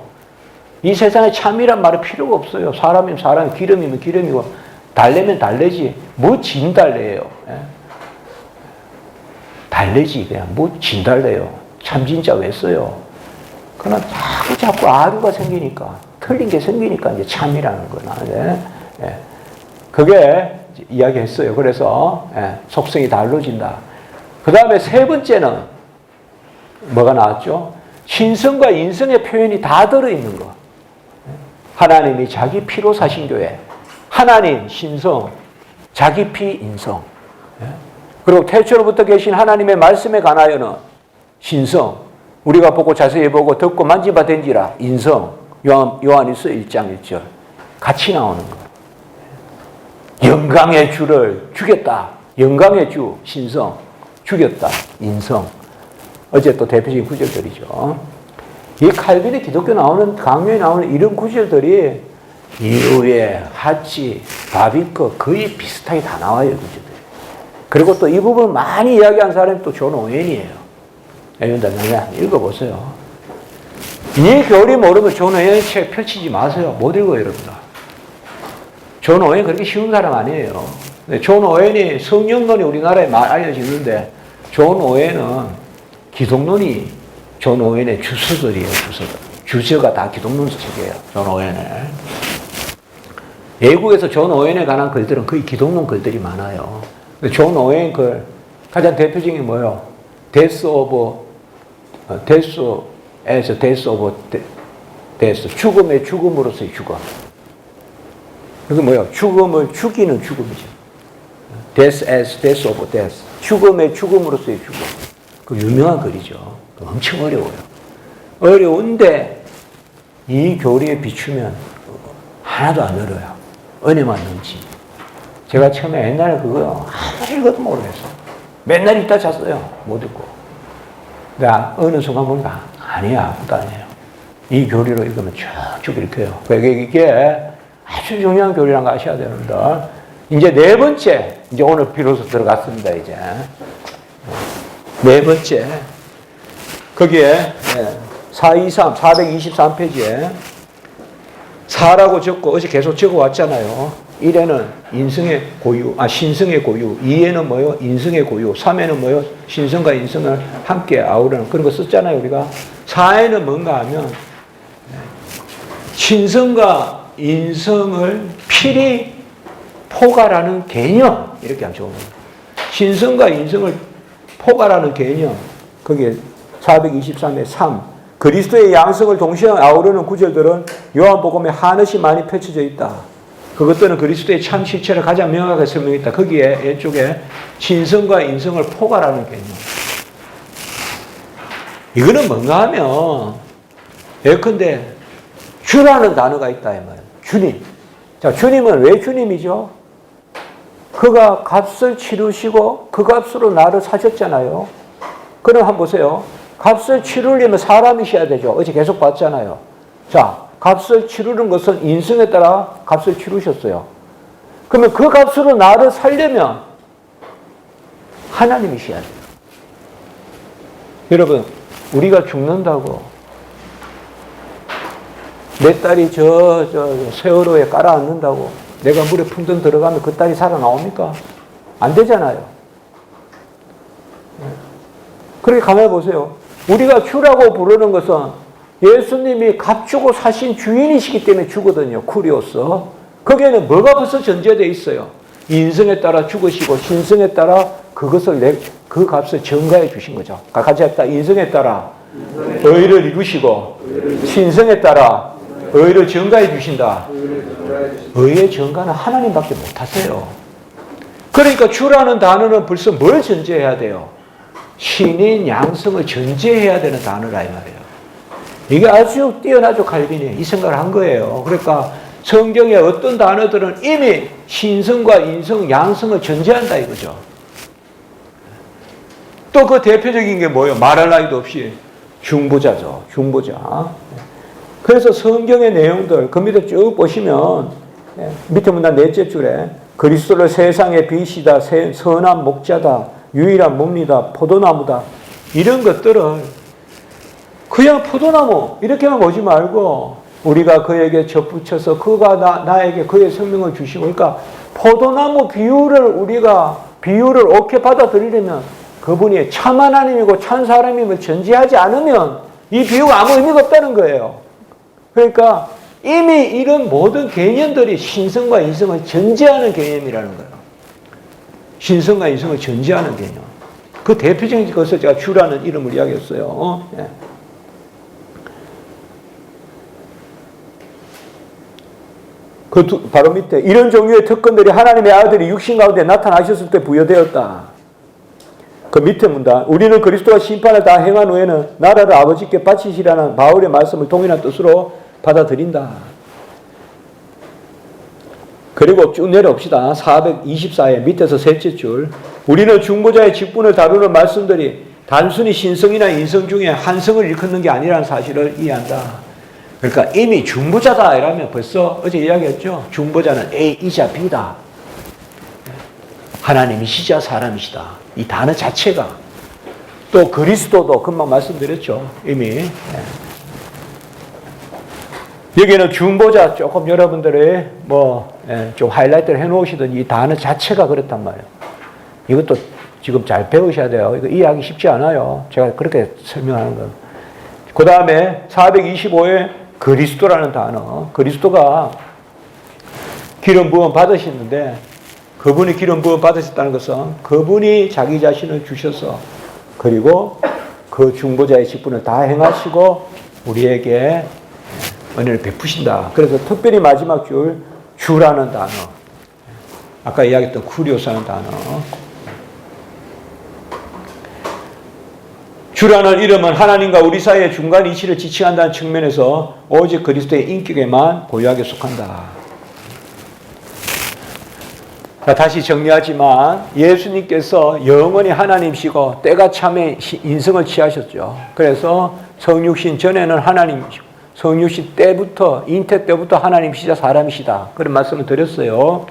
이 세상에 참이란 말은 필요가 없어요. 사람이면 사람, 기름이면 기름이고 달래면 달래지. 뭐 진달래예요. 달래지 그냥 뭐 진달래요. 참 진짜 왜 써요? 그러나 자꾸 아류가 생기니까 틀린 게 생기니까 이제 참이라는 거나 그게 이야기했어요. 그래서 속성이 달라진다. 그 다음에 세 번째는 뭐가 나왔죠? 신성과 인성의 표현이 다 들어있는 거. 하나님이 자기 피로 사신 교회. 하나님, 신성, 자기 피, 인성. 그리고 태초로부터 계신 하나님의 말씀에 관하여는 신성, 우리가 보고 자세히 보고 듣고 만지바 된지라 인성, 요한일서 1장 1절 같이 나오는 거. 영광의 주를 죽였다. 영광의 주, 신성, 죽였다. 인성. 어제 또 대표적인 구절들이죠. 이 칼빈의 기독교 나오는 강요에 나오는 이런 구절들이 이후에 하치, 바비커 거의 비슷하게 다 나와요. 구절들이. 그리고 또 이 부분 많이 이야기한 사람이 또 존 오웬이에요. 여러분들 읽어보세요. 이 교리 모르면 존 오웬 책 펼치지 마세요. 못 읽어요, 여러분들. 존 오웬 그렇게 쉬운 사람 아니에요. 존 오웬이 성령론이 우리나라에 많이 알려지는데 존 오웬은 기독론이 존 오웬의 주서들이에요. 주서가 다 기독론 책이에요. 존 오웬은. 외국에서 존 오웬에 관한 글들은 거의 기독론 글들이 많아요. 존 오웬 글 가장 대표적인 게 뭐예요? Death as 죽음의 죽음으로서의 죽음. 그게 뭐예요? 죽음을 죽이는 죽음이죠. Death as death of death. 죽음의 죽음으로서의 죽음. 그 유명한 글이죠. 엄청 어려워요. 어려운데 이 교리에 비추면 하나도 안 어려워요. 은혜만 넘치. 제가 처음에 옛날에 그거 아무리 읽어도 모르겠어. 맨날 읽다 잤어요. 못 읽고. 근데 어느 순간 보니까 아니야. 그것도 아니에요. 이 교리로 읽으면 쭉쭉 읽혀요. 이게 아주 중요한 교리라는 거 아셔야 되는데 이제 네 번째, 이제 오늘 비로소 들어갔습니다. 이제 네 번째, 거기에 423페이지에 4라고 적고 어제 계속 적어왔잖아요. 1에는 인성의 고유, 신성의 고유. 2에는 뭐요? 인성의 고유. 3에는 뭐요? 신성과 인성을 함께 아우르는 그런 거 썼잖아요, 우리가. 4에는 뭔가 하면 신성과 인성을 필히 포괄하는 개념. 이렇게 하면 좋은 거예요. 신성과 인성을 포괄하는 개념. 거기에 423에 3. 그리스도의 양성을 동시에 아우르는 구절들은 요한복음에 한없이 많이 펼쳐져 있다. 그것들은 그리스도의 참 실체를 가장 명확하게 설명했다. 거기에 왼쪽에 신성과 인성을 포괄하는 개념. 이거는 뭔가 하면 예컨대 주라는 단어가 있다 이 말이에요. 주님. 자, 주님은 왜 주님이죠? 그가 값을 치르시고 그 값으로 나를 사셨잖아요. 그럼 한번 보세요. 값을 치르려면 사람이셔야 되죠. 어제 계속 봤잖아요. 자, 값을 치르는 것은 인성에 따라 값을 치르셨어요. 그러면 그 값으로 나를 살려면 하나님이셔야 돼요. 여러분, 우리가 죽는다고 내 딸이 저 세월호에 깔아앉는다고 내가 물에 풍덩 들어가면 그 딸이 살아나옵니까? 안 되잖아요. 그렇게 가만히 보세요. 우리가 주라고 부르는 것은 예수님이 값 주고 사신 주인이시기 때문에 주거든요. 쿠리오스. 거기에는 뭐가 벌써 전제되어 있어요. 인성에 따라 죽으시고 신성에 따라 그것을 그 값을 전가해 주신 거죠. 같이 했다. 인성에 따라 의를 이루시고 신성에 따라 의를 전가해 주신다. 의의 전가는 하나님밖에 못하세요. 그러니까 주라는 단어는 벌써 뭘 전제해야 돼요? 신인 양성을 전제해야 되는 단어라 이 말이에요. 이게 아주 뛰어나죠. 칼빈이 이 생각을 한 거예요. 그러니까 성경의 어떤 단어들은 이미 신성과 인성, 양성을 전제한다 이거죠. 또 그 대표적인 게 뭐예요? 말할 나위도 없이 중보자죠. 중보자. 그래서 성경의 내용들 그 밑에 쭉 보시면 밑에 보면 넷째 줄에 그리스도를 세상의 빛이다, 선한 목자다, 유일한 몸이다, 포도나무다 이런 것들을 그냥 포도나무 이렇게만 보지 말고 우리가 그에게 접붙여서 그가 나에게 그의 생명을 주시고 그러니까 포도나무 우리가 비유를 옳게 받아들이려면 그분이 참 하나님이고 참 사람임을 전제하지 않으면 이 비유가 아무 의미가 없다는 거예요. 그러니까 이미 이런 모든 개념들이 신성과 인성을 전제하는 개념이라는 거예요. 신성과 인성을 전제하는 개념. 그 대표적인 것을 제가 주라는 이름을 이야기했어요. 예. 바로 밑에 이런 종류의 특권들이 하나님의 아들이 육신 가운데 나타나셨을 때 부여되었다. 그 밑에 문단 우리는 그리스도가 심판을 다 행한 후에는 나라를 아버지께 바치시라는 바울의 말씀을 동일한 뜻으로 받아들인다. 그리고 쭉 내려옵시다. 424의 밑에서 셋째 줄 우리는 중보자의 직분을 다루는 말씀들이 단순히 신성이나 인성 중에 한 성을 일컫는 게 아니라는 사실을 이해한다. 그러니까 이미 중보자다 이러면 벌써 어제 이야기했죠. 중보자는 A이자 B다. 하나님이시자 사람이시다. 이 단어 자체가 또 그리스도도 금방 말씀드렸죠. 이미. 예. 여기는 중보자 조금 여러분들이 좀 하이라이트를 해놓으시던 이 단어 자체가 그렇단 말이에요. 이것도 지금 잘 배우셔야 돼요. 이거 이해하기 쉽지 않아요. 제가 그렇게 설명하는 거. 그 다음에 425에 그리스도라는 단어. 그리스도가 기름 부음 받으셨는데 그분이 기름 부음 받으셨다는 것은 그분이 자기 자신을 주셔서 그리고 그 중보자의 직분을 다 행하시고 우리에게 은혜를 베푸신다. 그래서 특별히 마지막 줄 주라는 단어. 아까 이야기했던 쿠리오스라는 단어. 주라는 이름은 하나님과 우리 사이의 중간 이치를 지칭한다는 측면에서 오직 그리스도의 인격에만 고유하게 속한다. 자, 다시 정리하지만 예수님께서 영원히 하나님이시고 때가 참에 인성을 취하셨죠. 그래서 성육신 전에는 하나님이시고 성육신 때부터 잉태 때부터 하나님이시자 사람이시다. 그런 말씀을 드렸어요.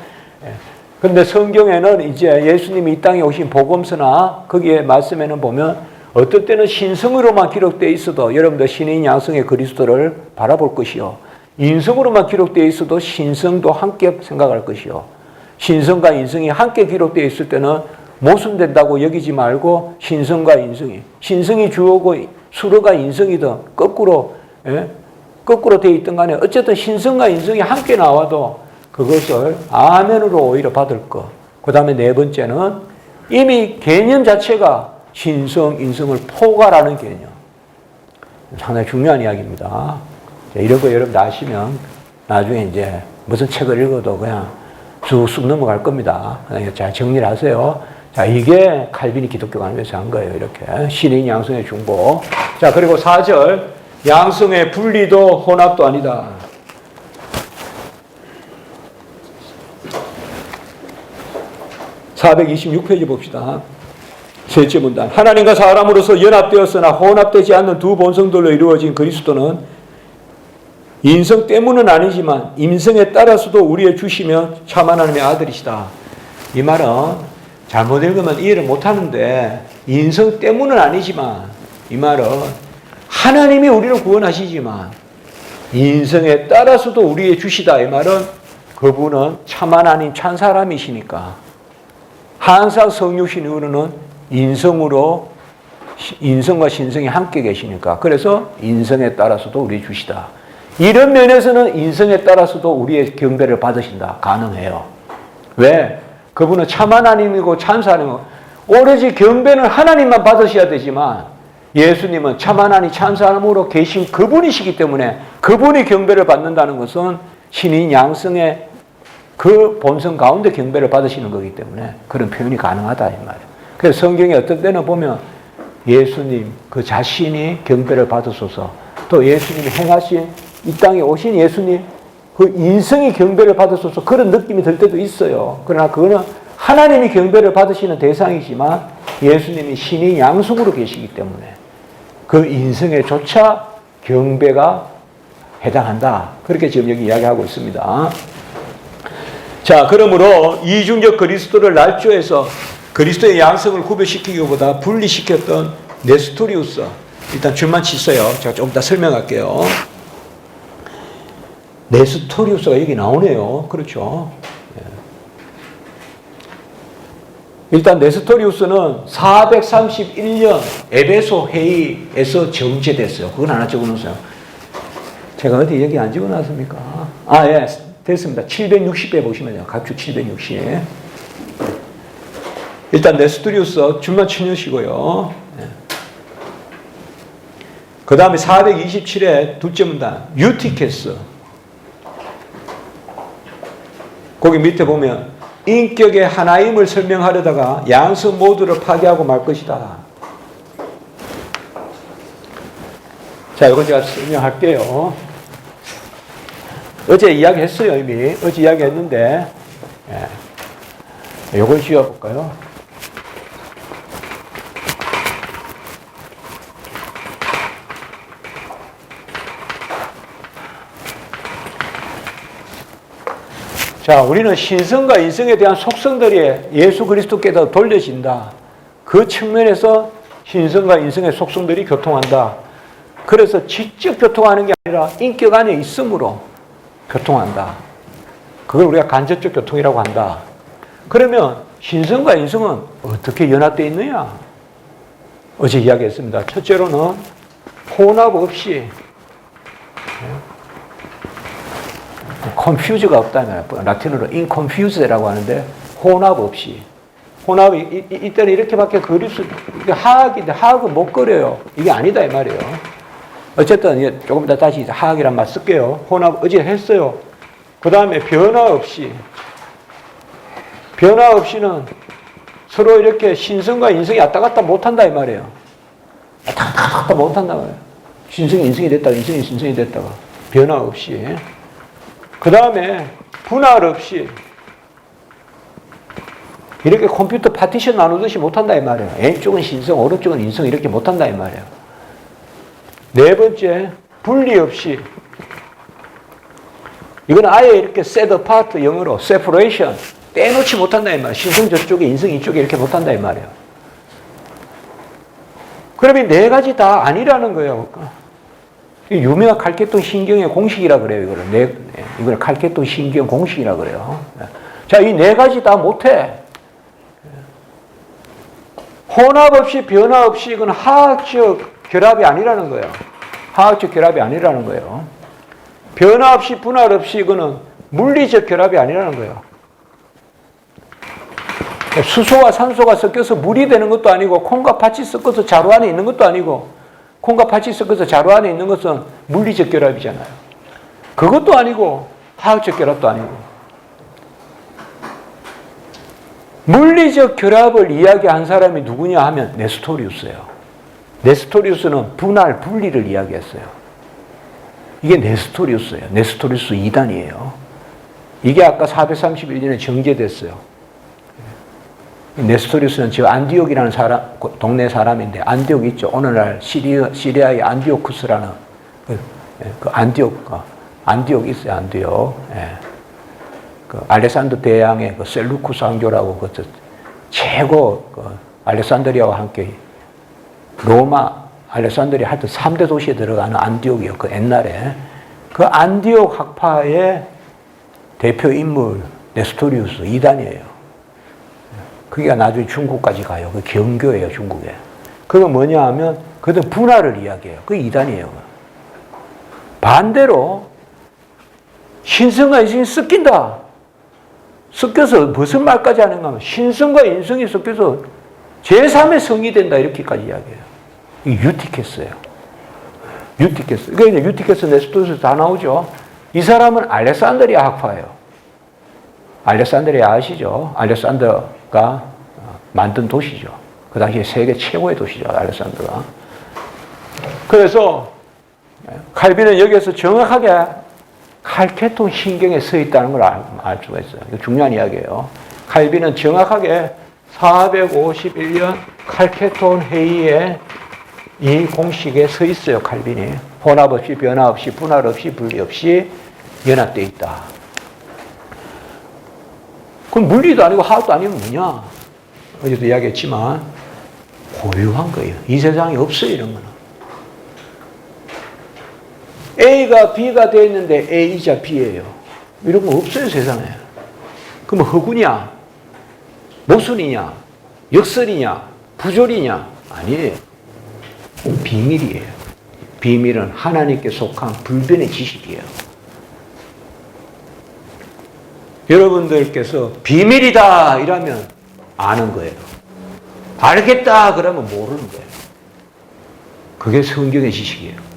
그런데 성경에는 이제 예수님이 이 땅에 오신 복음서나 거기에 말씀에는 보면 어떨 때는 신성으로만 기록되어 있어도 여러분들 신인 양성의 그리스도를 바라볼 것이요. 인성으로만 기록되어 있어도 신성도 함께 생각할 것이요. 신성과 인성이 함께 기록되어 있을 때는 모순된다고 여기지 말고 신성과 인성이. 신성이 주어고 수로가 인성이든 거꾸로 되어 있든 간에 어쨌든 신성과 인성이 함께 나와도 그것을 아멘으로 오히려 받을 것. 그 다음에 네 번째는 이미 개념 자체가 신성, 인성을 포괄하는 개념. 상당히 중요한 이야기입니다. 이런 거 여러분 아시면 나중에 이제 무슨 책을 읽어도 그냥 쑥쑥 넘어갈 겁니다. 잘 정리를 하세요. 자, 이게 칼빈이 기독교관에서 한 거예요. 이렇게. 신인 양성의 중보. 자, 그리고 4절. 양성의 분리도 혼합도 아니다. (426페이지) 봅시다. 셋째 문단. 하나님과 사람으로서 연합되었으나 혼합되지 않는 두 본성들로 이루어진 그리스도는 인성 때문은 아니지만 인성에 따라서도 우리의 주시며 참 하나님의 아들이시다. 이 말은 잘못 읽으면 이해를 못하는데 인성 때문은 아니지만 이 말은 하나님이 우리를 구원하시지만 인성에 따라서도 우리의 주시다. 이 말은 그분은 참 하나님 참 사람이시니까 항상 성육신 이후로는 인성과 신성이 함께 계시니까 그래서 인성에 따라서도 우리 주시다. 이런 면에서는 인성에 따라서도 우리의 경배를 받으신다. 가능해요. 왜? 그분은 참 하나님이고 참 사람이고 오로지 경배는 하나님만 받으셔야 되지만 예수님은 참 하나님 참 사람으로 계신 그분이시기 때문에 그분이 경배를 받는다는 것은 신인 양성의 그 본성 가운데 경배를 받으시는 거기 때문에 그런 표현이 가능하다 이 말이에요. 그래서 성경에 어떤 때는 보면 예수님 그 자신이 경배를 받으소서 또 예수님이 행하신 이 땅에 오신 예수님 그 인성이 경배를 받으소서 그런 느낌이 들 때도 있어요. 그러나 그거는 하나님이 경배를 받으시는 대상이지만 예수님이 신인 양성으로 계시기 때문에 그 인성에조차 경배가 해당한다. 그렇게 지금 여기 이야기하고 있습니다. 자, 그러므로 이중적 그리스도를 날조해서 그리스도의 양성을 구별시키기보다 분리시켰던 네스토리우스. 일단 줄만 치세요. 제가 좀 이따 설명할게요. 네스토리우스가 여기 나오네요. 그렇죠. 일단 네스토리우스는 431년 에베소 회의에서 정제됐어요. 그건 하나 적어놓으세요. 제가 어디 여기 안 적어놨습니까? 아, 예. 됐습니다. 760배 보시면요. 각주 760. 일단 네스토리우스 줄만 치시고요. 그 다음에 427에 둘째 문단 유티케스. 거기 밑에 보면 인격의 하나임을 설명하려다가 양성 모두를 파괴하고 말 것이다. 자, 이거 제가 설명할게요. 어제 이야기했어요, 이미. 어제 이야기했는데, 이걸 지워볼까요? 자, 우리는 신성과 인성에 대한 속성들이 예수 그리스도께서 돌려진다. 그 측면에서 신성과 인성의 속성들이 교통한다. 그래서 직접 교통하는 게 아니라 인격 안에 있음으로 교통한다. 그걸 우리가 간접적 교통이라고 한다. 그러면 신성과 인성은 어떻게 연합되어 있느냐? 어제 이야기했습니다. 첫째로는 혼합 없이 confuse가 없다면 라틴어로 inconfuse라고 하는데 혼합 없이 혼합이 이때는 이렇게밖에 그릴 수 이게 하악인데 하악은 못 그려요. 이게 아니다 이 말이에요. 어쨌든 조금 더 다시 하악이란 말 쓸게요. 혼합 어제 했어요. 그 다음에 변화 없이는 서로 이렇게 신성과 인성이 왔다 갔다 못한다 이 말이에요. 왔다 갔다 못한다 말이에요. 신성이 인성이 됐다가 인성이 신성이 됐다가 변화 없이. 그 다음에 분할 없이 이렇게 컴퓨터 파티션 나누듯이 못한다 이 말이에요. 왼쪽은 신성, 오른쪽은 인성 이렇게 못한다 이 말이에요. 네 번째, 분리 없이. 이건 아예 이렇게 set apart 영어로 separation 떼놓지 못한다 이 말이에요. 신성 저쪽에 인성 이쪽에 이렇게 못한다 이 말이에요. 그러면 네 가지 다 아니라는 거예요. 유명한 칼케톤 신경의 공식이라 그래요. 이걸 칼케톤 신경 공식이라 그래요. 자, 이 네 가지 다 못해. 혼합 없이 변화 없이 이건 화학적 결합이 아니라는 거예요. 화학적 결합이 아니라는 거예요. 변화 없이 분할 없이 이거는 물리적 결합이 아니라는 거예요. 수소와 산소가 섞여서 물이 되는 것도 아니고 콩과 팥이 섞어서 자루 안에 있는 것도 아니고 콩과 팥이 섞어서 자루 안에 있는 것은 물리적 결합이잖아요. 그것도 아니고 화학적 결합도 아니고. 물리적 결합을 이야기한 사람이 누구냐 하면 네스토리우스예요. 네스토리우스는 분할, 분리를 이야기했어요. 이게 네스토리우스예요. 네스토리우스 2단이에요. 이게 아까 431년에 정제됐어요. 네스토리우스는 지금 안디옥이라는 동네 사람인데 안디옥 있죠. 오늘날 시리아의 안디오쿠스라는 그 안디옥 있어요. 안디옥. 예. 그 알렉산더 대왕의 그 셀루쿠스 왕조라고 그 최고 알렉산드리아와 함께 로마 알렉산드리아 하여튼 3대 도시에 들어가는 안디옥이요. 그 옛날에 그 안디옥 학파의 대표 인물 네스토리우스 2단이에요. 그게 나중에 중국까지 가요. 그 경교예요, 중국에. 그건 뭐냐 하면 그것은 분할을 이야기해요. 그게 2단이에요. 반대로 신성과 인성이 섞인다. 섞여서 무슨 말까지 하는가 하면 신성과 인성이 섞여서 제3의 성이 된다. 이렇게까지 이야기해요. 이게 유티케스예요. 유티케스. 그러니까 유티케스 네스토리우스 다 나오죠. 이 사람은 알렉산드리아 학파예요. 알렉산드리아 아시죠? 알렉산더가 만든 도시죠. 그 당시에 세계 최고의 도시죠. 알렉산더가. 그래서 칼빈은 여기에서 정확하게 칼케톤 신경에 서 있다는 걸 알 수가 있어요. 이거 중요한 이야기예요. 칼빈은 정확하게 451년 칼케톤 회의에 이 공식에 서 있어요. 칼빈이. 혼합 없이 변화 없이 분할 없이 분리 없이 연합되어 있다. 그럼 물리도 아니고 화학도 아니면 뭐냐? 어제도 이야기했지만 고유한 거예요. 이 세상에 없어요. 이런 거는. A가 B가 되어 있는데 A이자 B예요. 이런 거 없어요. 세상에. 그럼 허구냐? 모순이냐? 역설이냐? 부조리냐? 아니에요. 비밀이에요. 비밀은 하나님께 속한 불변의 지식이에요. 여러분들께서 비밀이다 이러면 아는 거예요. 알겠다 그러면 모르는 거예요. 그게 성경의 지식이에요.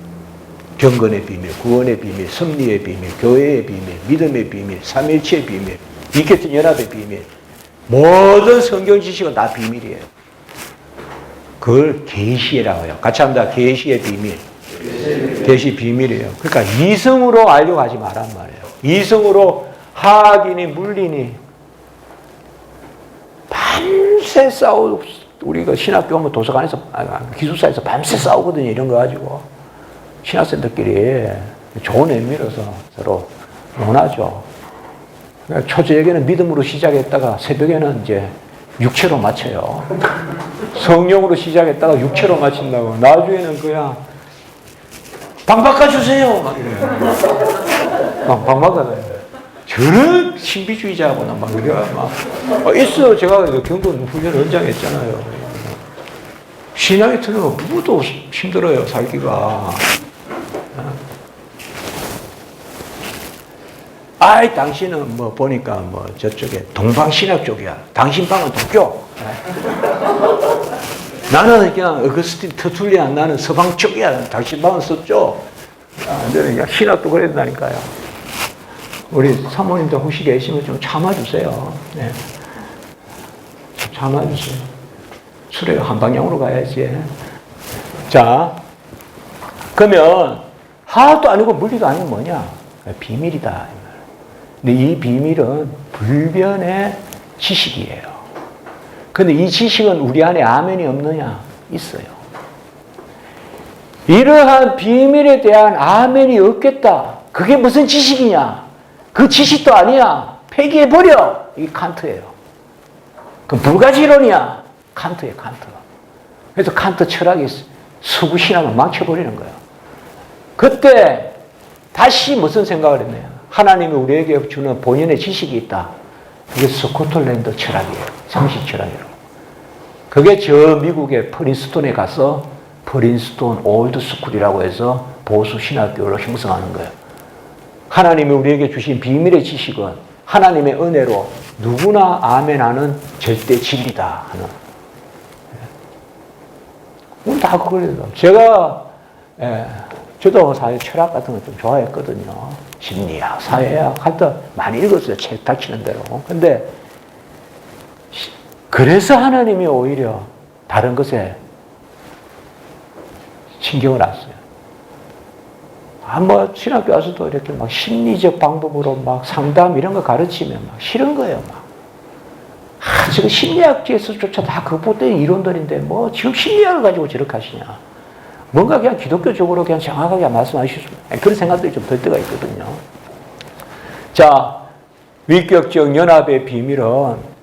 경건의 비밀, 구원의 비밀, 섭리의 비밀, 교회의 비밀, 믿음의 비밀, 삼일체의 비밀, 이케튼 연합의 비밀. 모든 성경 지식은 다 비밀이에요. 그걸 계시라고 해요. 같이 합니다. 계시의 비밀. 계시 비밀이에요. 그러니까 이성으로 알려고 하지 말란 말이에요. 이성으로 화학이니 물리니 밤새 싸우고 우리가 신학교 오면 도서관에서 기숙사에서 밤새 싸우거든요. 이런 거 가지고 신학생들끼리 좋은 의미로서 서로 논하죠. 그러니까 초저녁에는 믿음으로 시작했다가 새벽에는 이제 육체로 맞춰요. 성령으로 시작했다가 육체로 맞춘다고. 나중에는 그냥 방 바꿔주세요. 막 이래요. 방 바꿔줘요. 저런 신비주의자구나. 막 그래요. 막. 있어요. 제가 경도 훈련 연장했잖아요. 신앙이 틀리면 누구도 힘들어요. 살기가. 아이, 당신은 뭐 보니까 뭐 저쪽에 동방신학 쪽이야. 당신 방은 도쿄. 나는 그냥 어거스틴 터툴리안, 나는 서방 쪽이야. 당신 방은 서쪽. 그냥 신학도 그래야 된다니까요. 우리 사모님도 혹시 계시면 좀 참아주세요. 네. 좀 참아주세요. 술에 한 방향으로 가야지. 자, 그러면 하도 아니고 물리도 아니고 뭐냐? 비밀이다. 근데 이 비밀은 불변의 지식이에요. 근데 이 지식은 우리 안에 아멘이 없느냐? 있어요. 이러한 비밀에 대한 아멘이 없겠다. 그게 무슨 지식이냐? 그 지식도 아니야. 폐기해버려. 이게 칸트예요. 그 불가지론이야. 칸트예요, 칸트. 그래서 칸트 철학이 서구신학을 망쳐버리는 거예요. 그때 다시 무슨 생각을 했나요? 하나님이 우리에게 주는 본연의 지식이 있다. 그게 스코틀랜드 철학이에요. 상식 철학이에요. 그게 저 미국의 프린스톤에 가서 프린스톤 올드 스쿨이라고 해서 보수 신학교를 형성하는 거예요. 하나님이 우리에게 주신 비밀의 지식은 하나님의 은혜로 누구나 아멘하는 절대 진리다 하는. 오늘 다 그거예요. 제가 저도 사실 철학 같은 거 좀 좋아했거든요. 심리학, 사회학 할 때 많이 읽었어요. 책 닥치는 대로. 근데 그래서 하나님이 오히려 다른 것에 신경을 안 써요. 뭐 신학교 와서도 이렇게 막 심리적 방법으로 막 상담 이런 거 가르치면 막 싫은 거예요. 막. 지금 심리학계에서조차 다 극복된 이론들인데 뭐 지금 심리학을 가지고 저렇게 하시냐. 뭔가 그냥 기독교적으로 그냥 정확하게 말씀하실 수 있는 그런 생각들이 좀 들 때가 있거든요. 자, 위격적 연합의 비밀은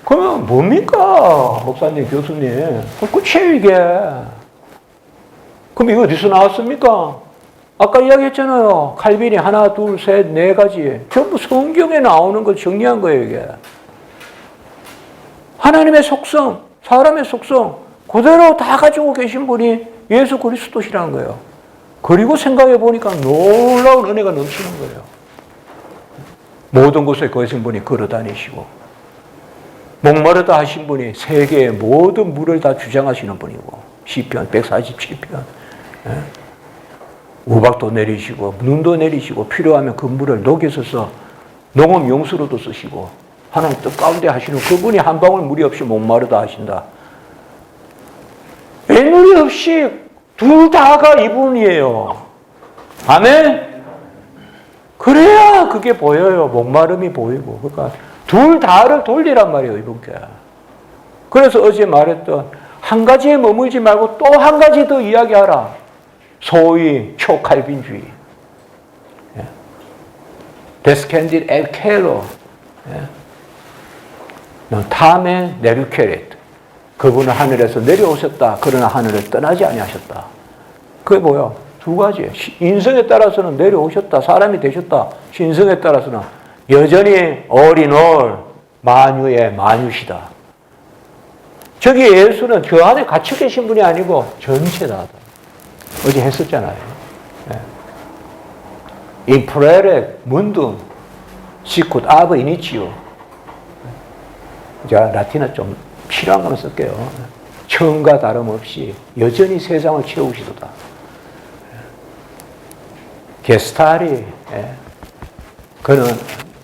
그러면 뭡니까? 목사님, 교수님. 끝이에요, 이게. 그럼 이거 어디서 나왔습니까? 아까 이야기했잖아요. 칼빈이 하나, 둘, 셋, 네 가지. 전부 성경에 나오는 걸 정리한 거예요, 이게. 하나님의 속성, 사람의 속성, 그대로 다 가지고 계신 분이 예수 그리스도시라는 거예요. 그리고 생각해 보니까 놀라운 은혜가 넘치는 거예요. 모든 곳에 거하신 분이 걸어 다니시고, 목마르다 하신 분이 세계의 모든 물을 다 주장하시는 분이고, 시편 147편. 우박도 내리시고, 눈도 내리시고, 필요하면 그 물을 녹여서 농업 용수로도 쓰시고, 하나님 뜻 가운데 하시는 그분이 한 방울 물이 없이 목마르다 하신다. 애물이 없이 둘 다가 이분이에요. 아멘? 그래야 그게 보여요. 목마름이 보이고. 그러니까 둘 다를 돌리란 말이에요, 이분께. 그래서 어제 말했던 한 가지에 머물지 말고 또 한 가지 더 이야기하라. 소위 초칼빈주의. 데스캔딜 엘케로. 타메 네르케레트. 그분은 하늘에서 내려오셨다. 그러나 하늘을 떠나지 아니하셨다. 그게 뭐야? 두 가지. 인성에 따라서는 내려오셨다. 사람이 되셨다. 신성에 따라서는 여전히 어린올 만유의 만유시다. 저기 예수는 그 안에 갇혀 계신 분이 아니고 전체다. 어제 했었잖아요. 인프레레 문둥 시콧 아브 이니치오. 제가 라틴어 좀 필요한 거만 쓸게요. 처음과 다름없이 여전히 세상을 채우시도다. 게스타리, 그는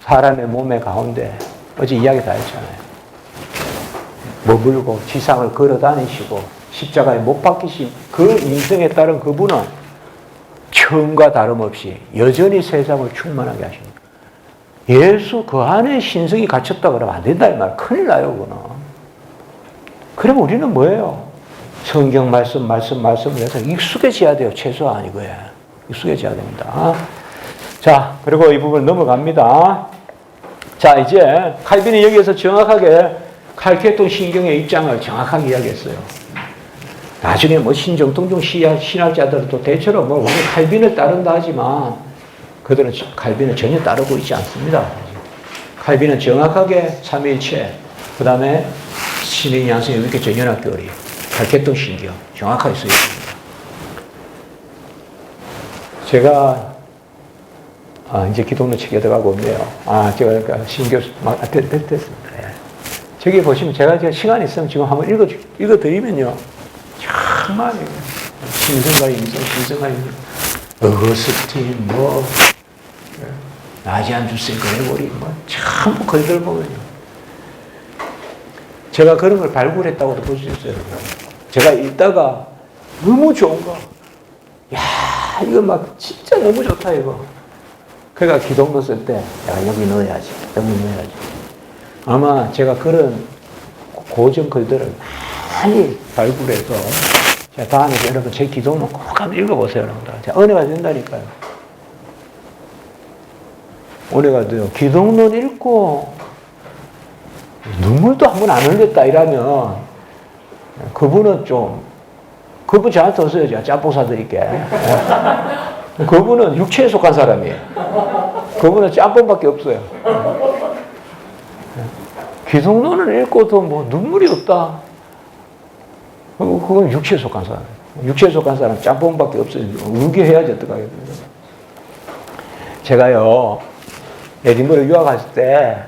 사람의 몸의 가운데 어제 이야기 다 했잖아요. 머물고 지상을 걸어 다니시고 십자가에 못 박히신 그 인생에 따른 그분은 처음과 다름없이 여전히 세상을 충만하게 하십니다. 예수 그 안에 신성이 갇혔다 그러면 안 된다 이 말. 큰일 나요, 그거는. 그럼 우리는 뭐예요? 성경 말씀을 해서 익숙해져야 돼요. 최소한 이거에. 익숙해져야 됩니다. 자, 그리고 이 부분 넘어갑니다. 자, 이제 칼빈이 여기에서 정확하게 칼케톤 신경의 입장을 정확하게 이야기했어요. 나중에 뭐 신정통중 신학자들도 대체로 뭐 우리 칼빈을 따른다 하지만 그들은 칼빈을 전혀 따르고 있지 않습니다. 칼빈은 정확하게 삼위일체, 그 다음에 신의 양성의 위계적 연합교리, 칼케톤 신경 정확하게 써 있습니다. 제가 이제 기독론 책에 들어가고 있네요. 제가 그러니까 신교수 됐습니다. 예. 저기 보시면 제가 시간 있으면 지금 한번 읽어드리면요. 정말 신성과 인성, 신성과 인성, 어거스틴, 나지안 주센 그레고리, 전부 거기들 보면요. 제가 그런 걸 발굴했다고도 볼 수 있어요. 제가 읽다가 너무 좋은 거. 야, 이거 막 진짜 너무 좋다, 이거. 그러니까 기독론 쓸 때, 야, 여기 넣어야지. 여기 넣어야지. 아마 제가 그런 고전 글들을 많이 발굴해서, 제가 다음에 여러분 제 기독론 꼭 한번 읽어보세요, 여러분들. 제가 은혜가 된다니까요. 은혜가 돼요. 기독론 읽고, 눈물도 한 번 안 흘렸다, 이러면, 그분 저한테 오세요. 제가 짬뽕 사드릴게. 그분은 육체에 속한 사람이에요. 그분은 짬뽕밖에 없어요. 기독론을 읽고도 뭐 눈물이 없다. 그건 육체에 속한 사람. 육체에 속한 사람 짬뽕밖에 없어요. 울게 해야지 어떡하겠어요. 제가요, 에딘버러 유학 갔을 때,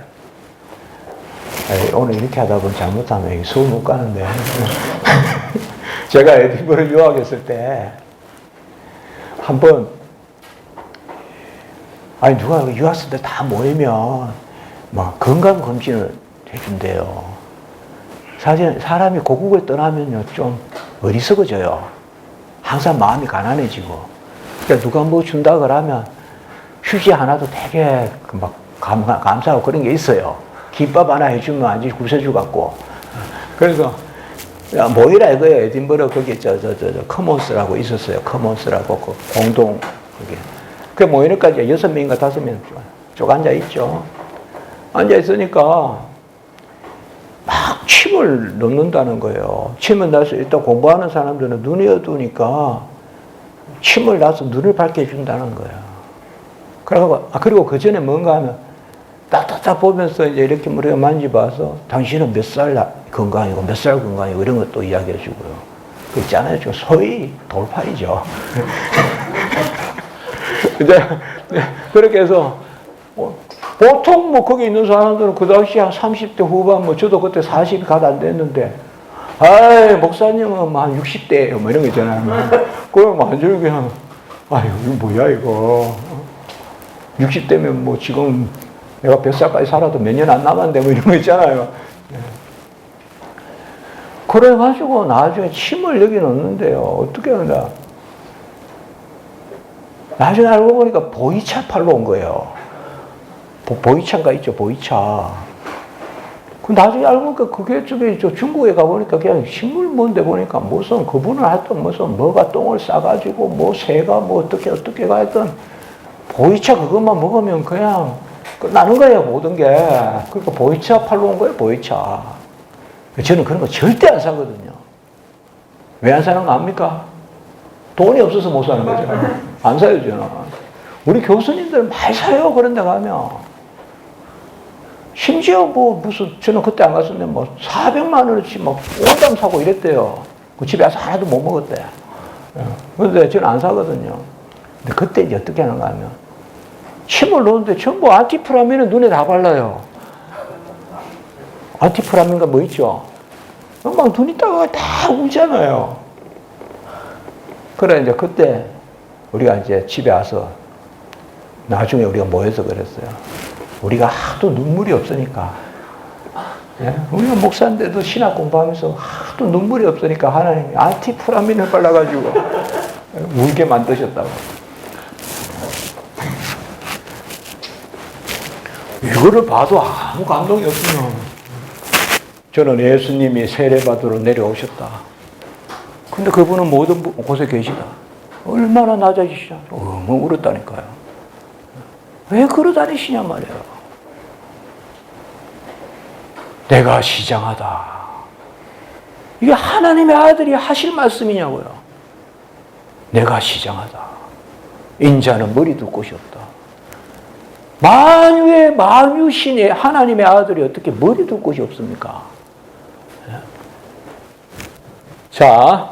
오늘 이렇게 하다 보면 잘못하면 수업 못 가는데. 제가 에딘버러 유학했을 때, 한번, 누가 유학생들 다 모이면, 막 건강검진을 해준대요. 사실, 사람이 고국을 떠나면요, 좀 어리석어져요. 항상 마음이 가난해지고. 그러니까 누가 뭐 준다 그러면, 휴지 하나도 되게 막 감사하고 그런 게 있어요. 김밥 하나 해주면 완전히 구세주 같고. 그래서, 야, 모이라 이거예요. 에딘버러 거기 커먼스라고 있었어요. 커먼스라고 그 공동 거기. 그 모이니까 이제 6명인가 5명 쭉 앉아 있죠. 앉아 있으니까 막 침을 넣는다는 거예요. 침을 넣어서 일단 공부하는 사람들은 눈이 어두우니까 침을 놔서 눈을 밝게 해준다는 거예요. 그리고 그 전에 뭔가 하면 딱딱딱 보면서 이제 이렇게 우리가 만져봐서 당신은 몇 살 건강이고 몇 살 건강이고 이런 것도 이야기해 주고요. 그 있잖아요. 좀 소위 돌팔이죠. 이제 그렇게 해서 보통 뭐 거기 있는 사람들은 그 당시 한 30대 후반 뭐 저도 그때 40이 갓 안 됐는데 목사님은 한 60대예요. 뭐 이런 거 있잖아요. 그걸 완전히 그냥 이거 뭐야 이거. 60대면 뭐 지금 내가 100살까지 살아도 몇 년 안 남았는데 뭐 이런 거 있잖아요. 그래가지고 나중에 침을 여기 넣는데요. 어떻게 하냐. 나중에 알고 보니까 보이차 팔러 온 거예요. 보이차가 있죠, 보이차. 그 나중에 알고 보니까 그게 중국에 가보니까 그냥 식물 뭔데 보니까 무슨 그분은 하여튼 무슨 뭐가 똥을 싸가지고 뭐 새가 뭐 어떻게 가 했던 보이차 그것만 먹으면 그냥 끝나는 거예요, 모든 게. 그러니까 보이차 팔러 온 거예요, 보이차. 저는 그런 거 절대 안 사거든요. 왜 안 사는 거 압니까? 돈이 없어서 못 사는 거죠. 안 사요, 저는. 우리 교수님들 많이 사요, 그런 데 가면. 심지어 저는 그때 안 갔었는데 400만 원어치 온담 사고 이랬대요. 그 집에 와서 하나도 못 먹었대. 그런데 저는 안 사거든요. 근데 그때 이제 어떻게 하는가 하면, 침을 넣는데 전부 안티프라민은 눈에 다 발라요. 안티프라민가 뭐 있죠? 막 눈이 다 울잖아요. 그래, 이제 그때 우리가 이제 집에 와서 나중에 우리가 모여서 그랬어요. 우리가 하도 눈물이 없으니까. 예? 우리가 목사인데도 신학 공부하면서 하도 눈물이 없으니까 하나님이 안티프라민을 발라가지고 울게 만드셨다고. 이거를 봐도 아무 감동이 없으면 저는 예수님이 세례받으러 내려오셨다. 근데 그분은 모든 곳에 계시다. 얼마나 낮아지시냐. 엉엉 울었다니까요. 왜 걸어 다니시냐 말이에요. 내가 시장하다. 이게 하나님의 아들이 하실 말씀이냐고요. 내가 시장하다. 인자는 머리 둘 곳이 없다. 만유의 만유신의 하나님의 아들이 어떻게 머리 둘 곳이 없습니까? 자,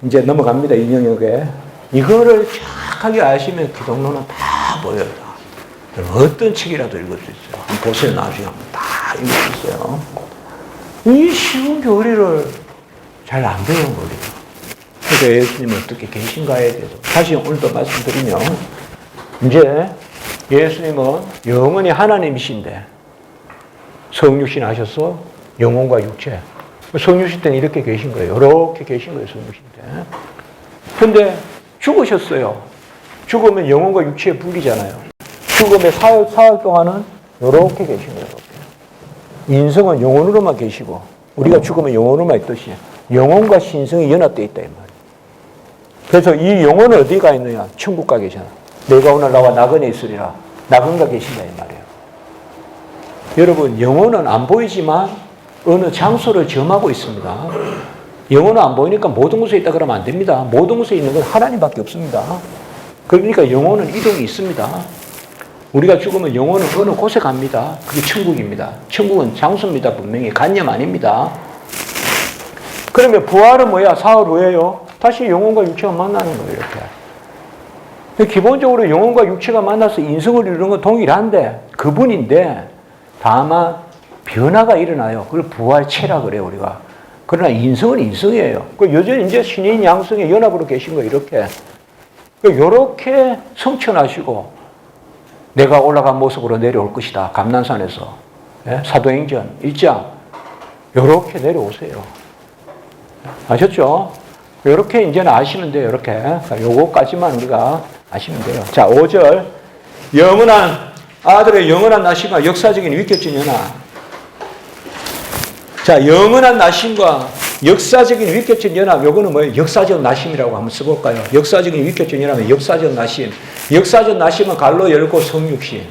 이제 넘어갑니다. 인영역에. 이거를 정확하게 아시면 기독론은 다 보여요. 어떤 책이라도 읽을 수 있어요. 한번 보세요. 나중에 한번 다 읽을 수 있어요. 이 쉬운 교리를 잘 안 배운 거예요. 그래서 예수님은 어떻게 계신가에 대해서 다시 오늘도 말씀드리면, 이제 예수님은 영원히 하나님이신데 성육신 하셔서 영혼과 육체, 성육신 때는 이렇게 계신 거예요. 이렇게 계신 거예요. 성육신 때. 근데 죽으셨어요. 죽으면 영혼과 육체의 분리잖아요. 죽음의 사흘 동안은 이렇게 계신 거예요. 인성은 영혼으로만 계시고, 우리가 죽으면 영혼으로만 있듯이 영혼과 신성이 연합되어 있다 이 말이에요. 그래서 이 영혼은 어디가 있느냐? 천국 가 계시나. 내가 오늘 나와 나그네 있으리라. 나그네가 계신다 이 말이에요. 여러분, 영혼은 안 보이지만 어느 장소를 점하고 있습니다. 영혼은 안 보이니까 모든 곳에 있다 그러면 안 됩니다. 모든 곳에 있는 건 하나님밖에 없습니다. 그러니까 영혼은 이동이 있습니다. 우리가 죽으면 영혼은 어느 곳에 갑니다. 그게 천국입니다. 천국은 장소입니다. 분명히 관념 아닙니다. 그러면 부활은 뭐야? 사흘 후에요. 다시 영혼과 육체가 만나는 거예요. 이렇게. 기본적으로 영혼과 육체가 만나서 인성을 이루는 건 동일한데, 그분인데 다만 변화가 일어나요. 그걸 부활체라 그래요, 우리가. 그러나 인성은 인성이에요. 여전히 이제 신인 양성의 연합으로 계신 거예요, 이렇게. 이렇게 성천하시고 내가 올라간 모습으로 내려올 것이다. 감난산에서. 사도행전 1장. 이렇게 내려오세요. 아셨죠? 이렇게 이제는 아시면 돼요. 이렇게. 요거까지만 우리가 아시면 돼요. 자, 5절. 영원한 아들의 영원한 나심과 역사적인 위격진 연합. 자, 영원한 나심과 역사적인 위격진 연합. 요거는 뭐예요? 역사적 나심이라고 한번 써볼까요? 역사적인 위격진 연합은 역사적 나심. 역사적 나심은 갈로 열고 성육신.